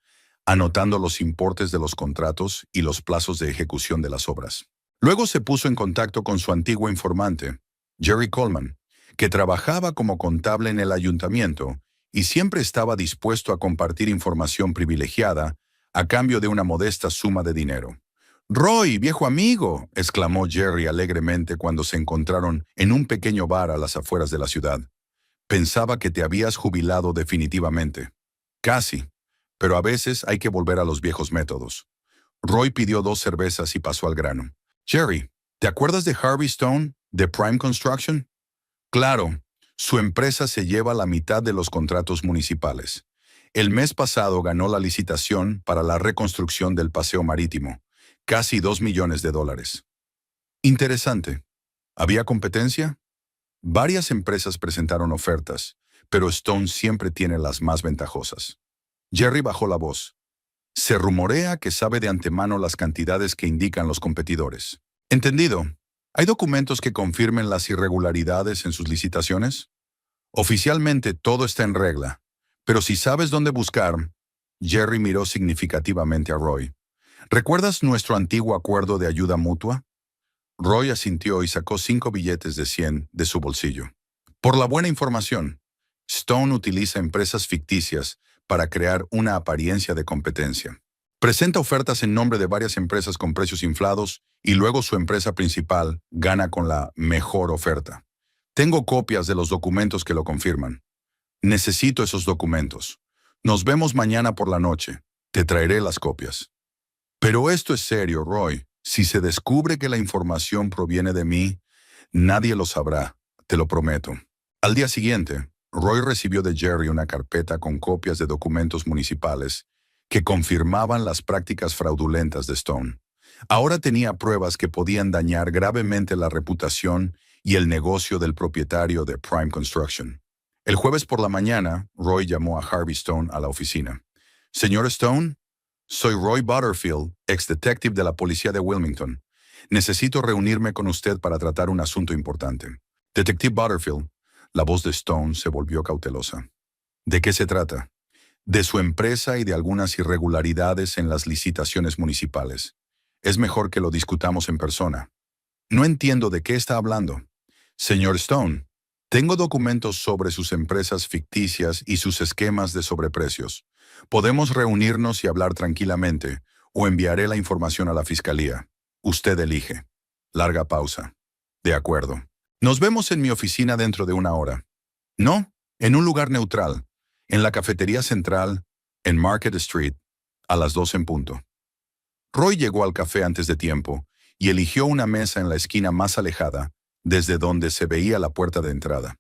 anotando los importes de los contratos y los plazos de ejecución de las obras. Luego se puso en contacto con su antiguo informante, Jerry Coleman, que trabajaba como contable en el ayuntamiento y siempre estaba dispuesto a compartir información privilegiada a cambio de una modesta suma de dinero. «Roy, viejo amigo», exclamó Jerry alegremente cuando se encontraron en un pequeño bar a las afueras de la ciudad. «Pensaba que te habías jubilado definitivamente». «Casi, pero a veces hay que volver a los viejos métodos». Roy pidió 2 cervezas y pasó al grano. «Jerry, ¿te acuerdas de Harvey Stone, de Prime Construction?» «Claro, su empresa se lleva la mitad de los contratos municipales. El mes pasado ganó la licitación para la reconstrucción del paseo marítimo, casi $2 millones. Interesante. ¿Había competencia? Varias empresas presentaron ofertas, pero Stone siempre tiene las más ventajosas». Jerry bajó la voz. «Se rumorea que sabe de antemano las cantidades que indican los competidores». «Entendido. ¿Hay documentos que confirmen las irregularidades en sus licitaciones?» «Oficialmente todo está en regla, pero si sabes dónde buscar». Jerry miró significativamente a Roy. «¿Recuerdas nuestro antiguo acuerdo de ayuda mutua?» Roy asintió y sacó 5 billetes de 100 de su bolsillo. «Por la buena información, Stone utiliza empresas ficticias para crear una apariencia de competencia. Presenta ofertas en nombre de varias empresas con precios inflados y luego su empresa principal gana con la mejor oferta. Tengo copias de los documentos que lo confirman. Necesito esos documentos. Nos vemos mañana por la noche. Te traeré las copias». «Pero esto es serio, Roy. Si se descubre que la información proviene de mí, nadie lo sabrá, te lo prometo». Al día siguiente, Roy recibió de Jerry una carpeta con copias de documentos municipales que confirmaban las prácticas fraudulentas de Stone. Ahora tenía pruebas que podían dañar gravemente la reputación y el negocio del propietario de Prime Construction. El jueves por la mañana, Roy llamó a Harvey Stone a la oficina. «Señor Stone, soy Roy Butterfield, ex-detective de la policía de Wilmington. Necesito reunirme con usted para tratar un asunto importante». «Detective Butterfield». La voz de Stone se volvió cautelosa. «¿De qué se trata?» «De su empresa y de algunas irregularidades en las licitaciones municipales. Es mejor que lo discutamos en persona». «No entiendo de qué está hablando». «Señor Stone, tengo documentos sobre sus empresas ficticias y sus esquemas de sobreprecios. Podemos reunirnos y hablar tranquilamente, o enviaré la información a la fiscalía. Usted elige». Larga pausa. «De acuerdo. Nos vemos en mi oficina dentro de 1 hora». «No, en un lugar neutral, en la cafetería central, en Market Street, a las 2 en punto». Roy llegó al café antes de tiempo y eligió una mesa en la esquina más alejada, desde donde se veía la puerta de entrada.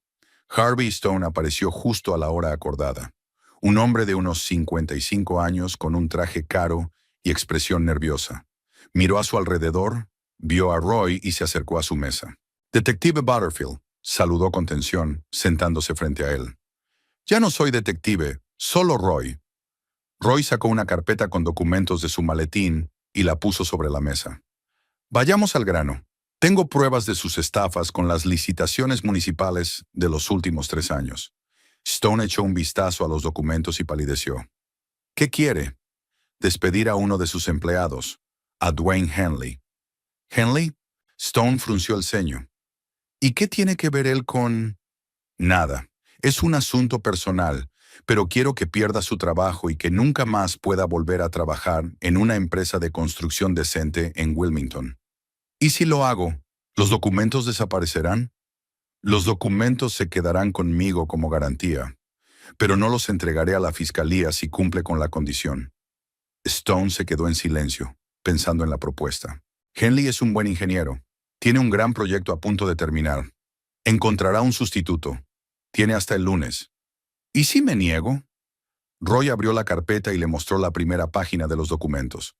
Harvey Stone apareció justo a la hora acordada. Un hombre de unos 55 años con un traje caro y expresión nerviosa. Miró a su alrededor, vio a Roy y se acercó a su mesa. «Detective Butterfield», saludó con tensión, sentándose frente a él. «Ya no soy detective, solo Roy». Roy sacó una carpeta con documentos de su maletín y la puso sobre la mesa. «Vayamos al grano. Tengo pruebas de sus estafas con las licitaciones municipales de los últimos 3 años». Stone echó un vistazo a los documentos y palideció. «¿Qué quiere?» «Despedir a uno de sus empleados, a Dwayne Henley». «¿Henley?» Stone frunció el ceño. «¿Y qué tiene que ver él con...?» «Nada. Es un asunto personal, pero quiero que pierda su trabajo y que nunca más pueda volver a trabajar en una empresa de construcción decente en Wilmington». «¿Y si lo hago, los documentos desaparecerán?» «Los documentos se quedarán conmigo como garantía, pero no los entregaré a la fiscalía si cumple con la condición». Stone se quedó en silencio, pensando en la propuesta. «Henley es un buen ingeniero. Tiene un gran proyecto a punto de terminar. Encontrará un sustituto. Tiene hasta el lunes. ¿Y si me niego? Roy abrió la carpeta y le mostró la primera página de los documentos.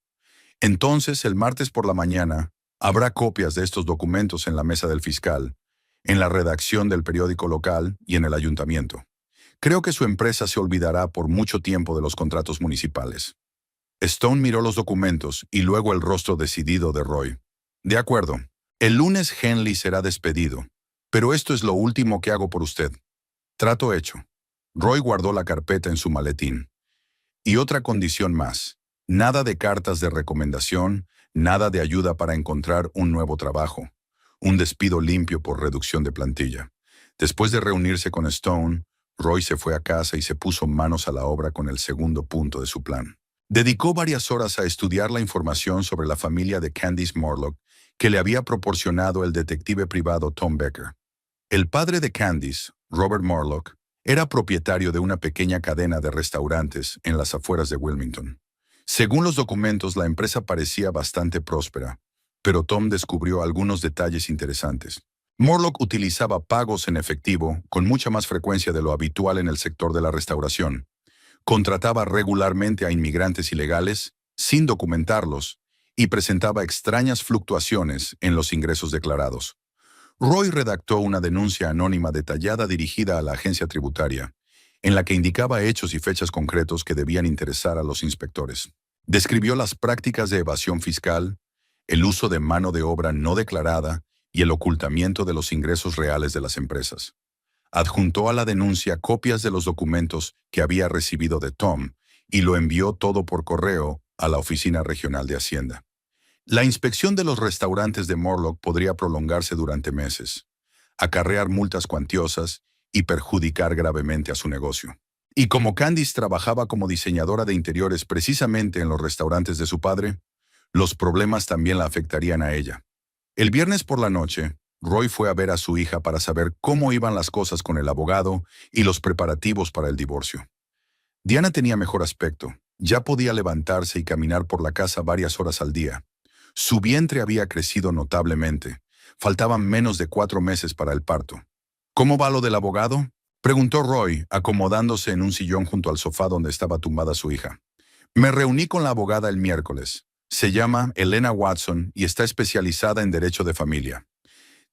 Entonces, el martes por la mañana, habrá copias de estos documentos en la mesa del fiscal, en la redacción del periódico local y en el ayuntamiento. Creo que su empresa se olvidará por mucho tiempo de los contratos municipales. Stone miró los documentos y luego el rostro decidido de Roy. De acuerdo. El lunes Henley será despedido, pero esto es lo último que hago por usted. Trato hecho. Roy guardó la carpeta en su maletín. Y otra condición más. Nada de cartas de recomendación, nada de ayuda para encontrar un nuevo trabajo. Un despido limpio por reducción de plantilla. Después de reunirse con Stone, Roy se fue a casa y se puso manos a la obra con el segundo punto de su plan. Dedicó varias horas a estudiar la información sobre la familia de Candice Morlock que le había proporcionado el detective privado Tom Becker. El padre de Candice, Robert Morlock, era propietario de una pequeña cadena de restaurantes en las afueras de Wilmington. Según los documentos, la empresa parecía bastante próspera, pero Tom descubrió algunos detalles interesantes. Morlock utilizaba pagos en efectivo con mucha más frecuencia de lo habitual en el sector de la restauración. Contrataba regularmente a inmigrantes ilegales, sin documentarlos, y presentaba extrañas fluctuaciones en los ingresos declarados. Roy redactó una denuncia anónima detallada dirigida a la agencia tributaria, en la que indicaba hechos y fechas concretos que debían interesar a los inspectores. Describió las prácticas de evasión fiscal, el uso de mano de obra no declarada y el ocultamiento de los ingresos reales de las empresas. Adjuntó a la denuncia copias de los documentos que había recibido de Tom y lo envió todo por correo a la Oficina Regional de Hacienda. La inspección de los restaurantes de Morlock podría prolongarse durante meses, acarrear multas cuantiosas y perjudicar gravemente a su negocio. Y como Candice trabajaba como diseñadora de interiores precisamente en los restaurantes de su padre, los problemas también la afectarían a ella. El viernes por la noche, Roy fue a ver a su hija para saber cómo iban las cosas con el abogado y los preparativos para el divorcio. Diana tenía mejor aspecto, ya podía levantarse y caminar por la casa varias horas al día. Su vientre había crecido notablemente. Faltaban menos de 4 meses para el parto. ¿Cómo va lo del abogado?, preguntó Roy, acomodándose en un sillón junto al sofá donde estaba tumbada su hija. Me reuní con la abogada el miércoles. Se llama Elena Watson y está especializada en derecho de familia.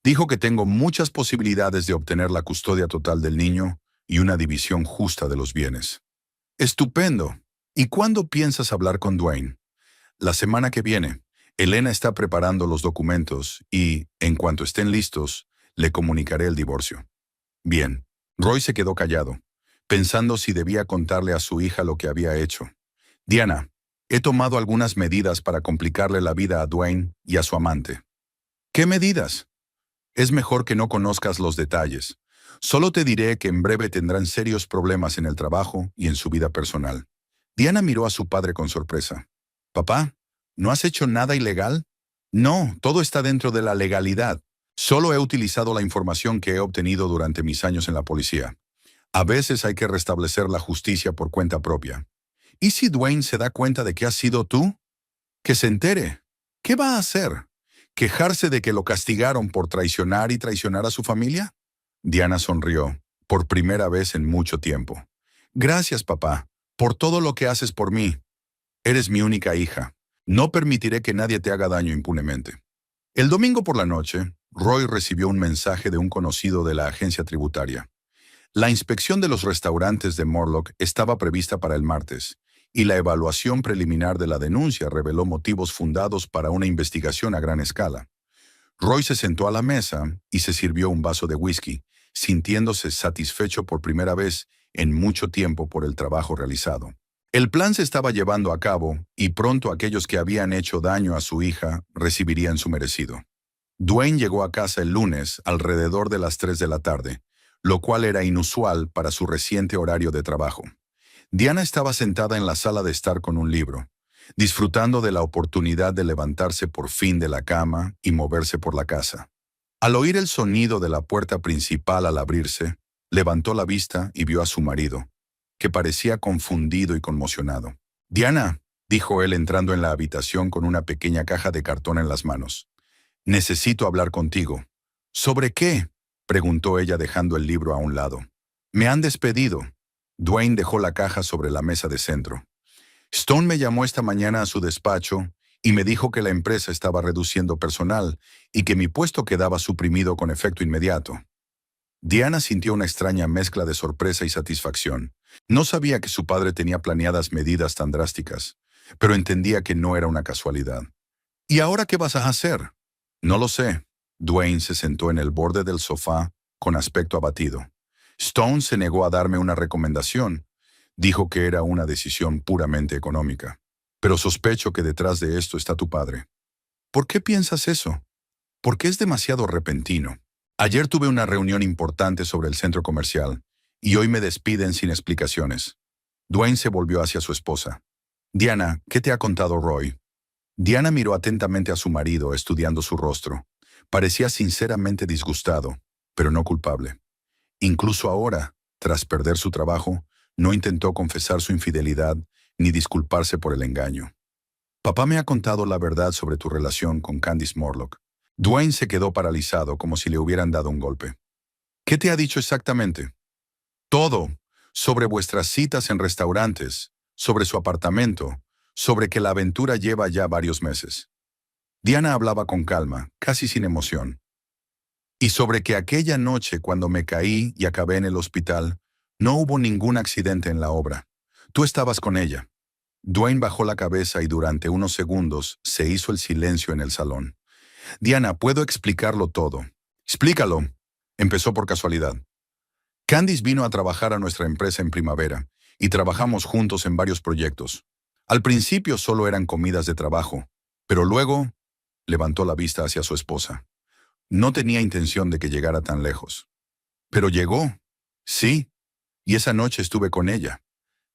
Dijo que tengo muchas posibilidades de obtener la custodia total del niño y una división justa de los bienes. Estupendo. ¿Y cuándo piensas hablar con Dwayne? La semana que viene. Elena está preparando los documentos y, en cuanto estén listos, le comunicaré el divorcio. Bien. Roy se quedó callado, pensando si debía contarle a su hija lo que había hecho. Diana, he tomado algunas medidas para complicarle la vida a Dwayne y a su amante. ¿Qué medidas? Es mejor que no conozcas los detalles. Solo te diré que en breve tendrán serios problemas en el trabajo y en su vida personal. Diana miró a su padre con sorpresa. Papá, ¿no has hecho nada ilegal? No, todo está dentro de la legalidad. Solo he utilizado la información que he obtenido durante mis años en la policía. A veces hay que restablecer la justicia por cuenta propia. ¿Y si Dwayne se da cuenta de que has sido tú? Que se entere. ¿Qué va a hacer? ¿Quejarse de que lo castigaron por traicionar y traicionar a su familia? Diana sonrió, por primera vez en mucho tiempo. Gracias, papá, por todo lo que haces por mí. Eres mi única hija. No permitiré que nadie te haga daño impunemente. El domingo por la noche, Roy recibió un mensaje de un conocido de la agencia tributaria. La inspección de los restaurantes de Morlock estaba prevista para el martes, y la evaluación preliminar de la denuncia reveló motivos fundados para una investigación a gran escala. Roy se sentó a la mesa y se sirvió un vaso de whisky, sintiéndose satisfecho por primera vez en mucho tiempo por el trabajo realizado. El plan se estaba llevando a cabo y pronto aquellos que habían hecho daño a su hija recibirían su merecido. Dwayne llegó a casa el lunes alrededor de las 3 de la tarde, lo cual era inusual para su reciente horario de trabajo. Diana estaba sentada en la sala de estar con un libro, disfrutando de la oportunidad de levantarse por fin de la cama y moverse por la casa. Al oír el sonido de la puerta principal al abrirse, levantó la vista y vio a su marido, que parecía confundido y conmocionado. «Diana», dijo él entrando en la habitación con una pequeña caja de cartón en las manos. Necesito hablar contigo. ¿Sobre qué? Preguntó ella dejando el libro a un lado. Me han despedido. Dwayne dejó la caja sobre la mesa de centro. Stone me llamó esta mañana a su despacho y me dijo que la empresa estaba reduciendo personal y que mi puesto quedaba suprimido con efecto inmediato. Diana sintió una extraña mezcla de sorpresa y satisfacción. No sabía que su padre tenía planeadas medidas tan drásticas, pero entendía que no era una casualidad. ¿Y ahora qué vas a hacer? No lo sé. Dwayne se sentó en el borde del sofá con aspecto abatido. Stone se negó a darme una recomendación. Dijo que era una decisión puramente económica. Pero sospecho que detrás de esto está tu padre. ¿Por qué piensas eso? Porque es demasiado repentino. Ayer tuve una reunión importante sobre el centro comercial y hoy me despiden sin explicaciones. Dwayne se volvió hacia su esposa. Diana, ¿qué te ha contado Roy? Diana miró atentamente a su marido, estudiando su rostro. Parecía sinceramente disgustado, pero no culpable. Incluso ahora, tras perder su trabajo, no intentó confesar su infidelidad ni disculparse por el engaño. Papá me ha contado la verdad sobre tu relación con Candice Morlock. Dwayne se quedó paralizado como si le hubieran dado un golpe. ¿Qué te ha dicho exactamente? Todo, sobre vuestras citas en restaurantes, sobre su apartamento, sobre que la aventura lleva ya varios meses. Diana hablaba con calma, casi sin emoción. Y sobre que aquella noche cuando me caí y acabé en el hospital, no hubo ningún accidente en la obra. Tú estabas con ella. Dwayne bajó la cabeza y durante unos segundos se hizo el silencio en el salón. Diana, puedo explicarlo todo. Explícalo. Empezó por casualidad. Candice vino a trabajar a nuestra empresa en primavera y trabajamos juntos en varios proyectos. Al principio solo eran comidas de trabajo, pero luego levantó la vista hacia su esposa. No tenía intención de que llegara tan lejos. Pero llegó. Sí, y esa noche estuve con ella.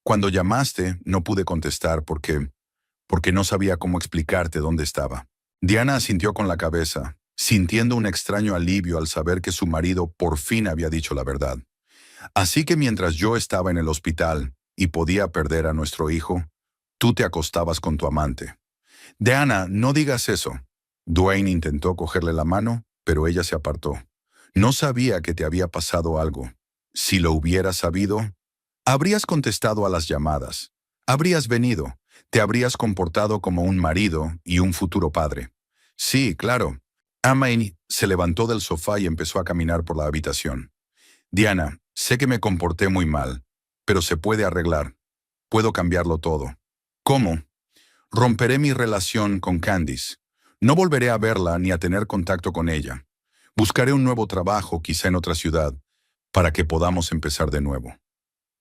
Cuando llamaste, no pude contestar porque no sabía cómo explicarte dónde estaba. Diana asintió con la cabeza, sintiendo un extraño alivio al saber que su marido por fin había dicho la verdad. Así que mientras yo estaba en el hospital y podía perder a nuestro hijo, tú te acostabas con tu amante. Diana, no digas eso. Dwayne intentó cogerle la mano, pero ella se apartó. No sabía que te había pasado algo. Si lo hubieras sabido, habrías contestado a las llamadas. Habrías venido. Te habrías comportado como un marido y un futuro padre. Sí, claro. Amain se levantó del sofá y empezó a caminar por la habitación. Diana, sé que me comporté muy mal, pero se puede arreglar. Puedo cambiarlo todo. ¿Cómo? Romperé mi relación con Candice. No volveré a verla ni a tener contacto con ella. Buscaré un nuevo trabajo, quizá en otra ciudad, para que podamos empezar de nuevo.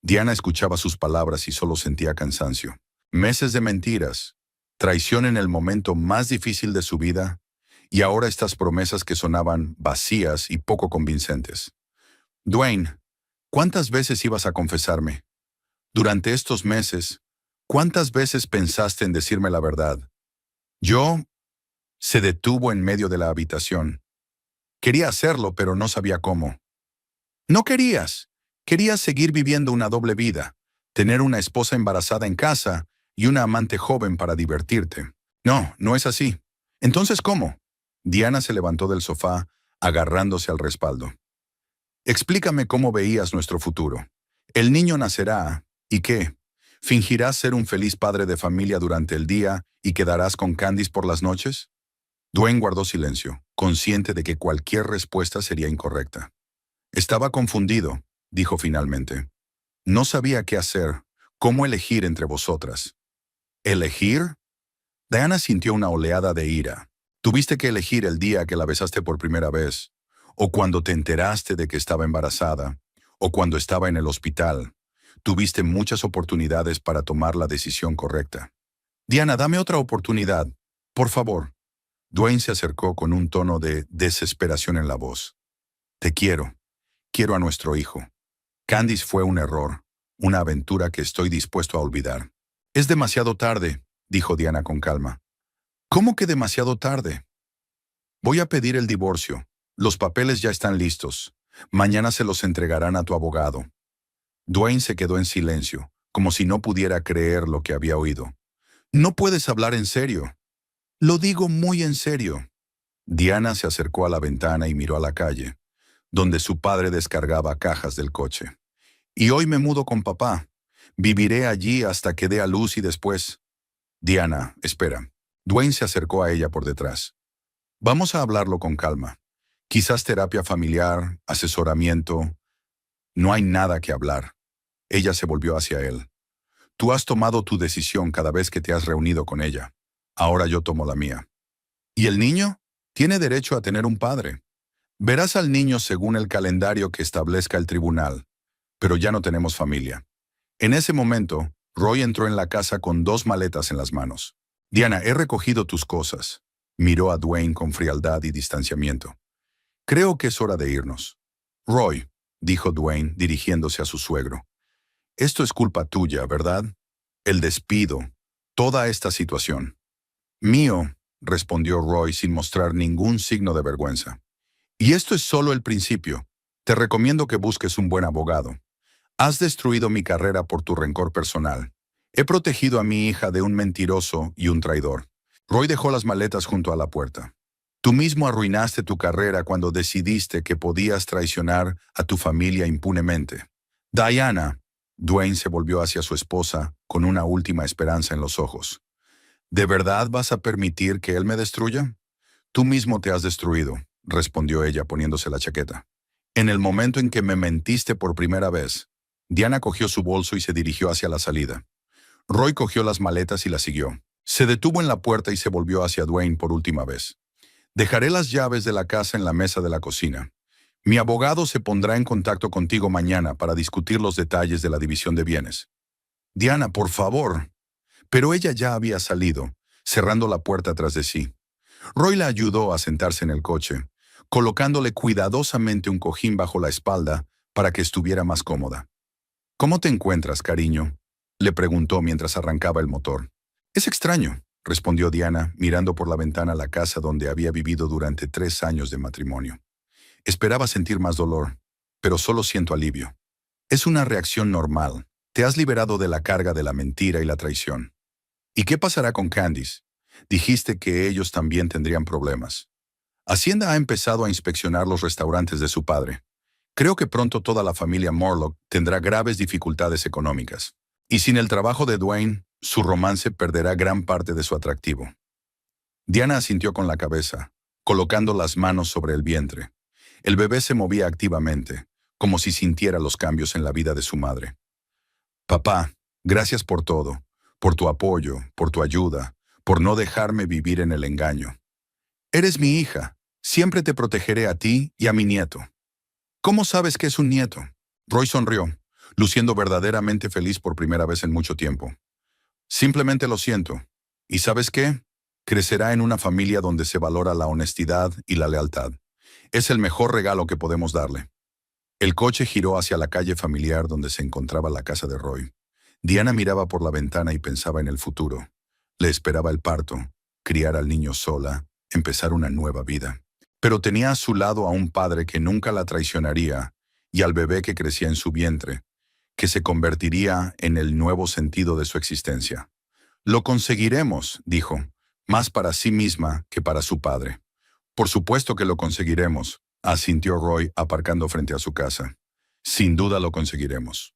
Diana escuchaba sus palabras y solo sentía cansancio. Meses de mentiras, traición en el momento más difícil de su vida, y ahora estas promesas que sonaban vacías y poco convincentes. Dwayne, ¿cuántas veces ibas a confesarme? Durante estos meses, ¿cuántas veces pensaste en decirme la verdad? Yo se detuvo en medio de la habitación. Quería hacerlo, pero no sabía cómo. No querías. Querías seguir viviendo una doble vida, tener una esposa embarazada en casa y una amante joven para divertirte. No, no es así. Entonces, ¿cómo? Diana se levantó del sofá, agarrándose al respaldo. Explícame cómo veías nuestro futuro. El niño nacerá, ¿y qué? ¿Fingirás ser un feliz padre de familia durante el día y quedarás con Candice por las noches? Dwayne guardó silencio, consciente de que cualquier respuesta sería incorrecta. Estaba confundido, dijo finalmente. No sabía qué hacer, cómo elegir entre vosotras. ¿Elegir? Diana sintió una oleada de ira. Tuviste que elegir el día que la besaste por primera vez, o cuando te enteraste de que estaba embarazada, o cuando estaba en el hospital. Tuviste muchas oportunidades para tomar la decisión correcta. Diana, dame otra oportunidad, por favor. Dwayne se acercó con un tono de desesperación en la voz. Te quiero. Quiero a nuestro hijo. Candice fue un error, una aventura que estoy dispuesto a olvidar. Es demasiado tarde, dijo Diana con calma. ¿Cómo que demasiado tarde? Voy a pedir el divorcio. Los papeles ya están listos. Mañana se los entregarán a tu abogado. Dwayne se quedó en silencio, como si no pudiera creer lo que había oído. No puedes hablar en serio. Lo digo muy en serio. Diana se acercó a la ventana y miró a la calle, donde su padre descargaba cajas del coche. Y hoy me mudo con papá. Viviré allí hasta que dé a luz y después... Diana, espera. Dwayne se acercó a ella por detrás. Vamos a hablarlo con calma. Quizás terapia familiar, asesoramiento. No hay nada que hablar. Ella se volvió hacia él. Tú has tomado tu decisión cada vez que te has reunido con ella. Ahora yo tomo la mía. ¿Y el niño? Tiene derecho a tener un padre. Verás al niño según el calendario que establezca el tribunal. Pero ya no tenemos familia. En ese momento, Roy entró en la casa con 2 maletas en las manos. Diana, he recogido tus cosas. Miró a Dwayne con frialdad y distanciamiento. Creo que es hora de irnos. Roy, dijo Dwayne dirigiéndose a su suegro. Esto es culpa tuya, ¿verdad? El despido, toda esta situación. Mío, respondió Roy sin mostrar ningún signo de vergüenza. Y esto es solo el principio. Te recomiendo que busques un buen abogado. Has destruido mi carrera por tu rencor personal. He protegido a mi hija de un mentiroso y un traidor. Roy dejó las maletas junto a la puerta. Tú mismo arruinaste tu carrera cuando decidiste que podías traicionar a tu familia impunemente. Diana, Dwayne se volvió hacia su esposa con una última esperanza en los ojos. ¿De verdad vas a permitir que él me destruya? Tú mismo te has destruido, respondió ella poniéndose la chaqueta. En el momento en que me mentiste por primera vez, Diana cogió su bolso y se dirigió hacia la salida. Roy cogió las maletas y la siguió. Se detuvo en la puerta y se volvió hacia Dwayne por última vez. Dejaré las llaves de la casa en la mesa de la cocina. Mi abogado se pondrá en contacto contigo mañana para discutir los detalles de la división de bienes. Diana, por favor. Pero ella ya había salido, cerrando la puerta tras de sí. Roy la ayudó a sentarse en el coche, colocándole cuidadosamente un cojín bajo la espalda para que estuviera más cómoda. ¿Cómo te encuentras, cariño?, le preguntó mientras arrancaba el motor. Es extraño, respondió Diana, mirando por la ventana la casa donde había vivido durante 3 años de matrimonio. Esperaba sentir más dolor, pero solo siento alivio. Es una reacción normal. Te has liberado de la carga de la mentira y la traición. ¿Y qué pasará con Candice? Dijiste que ellos también tendrían problemas. Hacienda ha empezado a inspeccionar los restaurantes de su padre. Creo que pronto toda la familia Morlock tendrá graves dificultades económicas. Y sin el trabajo de Dwayne, su romance perderá gran parte de su atractivo. Diana asintió con la cabeza, colocando las manos sobre el vientre. El bebé se movía activamente, como si sintiera los cambios en la vida de su madre. Papá, gracias por todo, por tu apoyo, por tu ayuda, por no dejarme vivir en el engaño. Eres mi hija, siempre te protegeré a ti y a mi nieto. ¿Cómo sabes que es un nieto? Roy sonrió, luciendo verdaderamente feliz por primera vez en mucho tiempo. Simplemente lo siento. ¿Y sabes qué? Crecerá en una familia donde se valora la honestidad y la lealtad. Es el mejor regalo que podemos darle. El coche giró hacia la calle familiar donde se encontraba la casa de Roy. Diana miraba por la ventana y pensaba en el futuro. Le esperaba el parto, criar al niño sola, empezar una nueva vida. Pero tenía a su lado a un padre que nunca la traicionaría y al bebé que crecía en su vientre, que se convertiría en el nuevo sentido de su existencia. Lo conseguiremos, dijo, más para sí misma que para su padre. Por supuesto que lo conseguiremos, asintió Roy aparcando frente a su casa. Sin duda lo conseguiremos.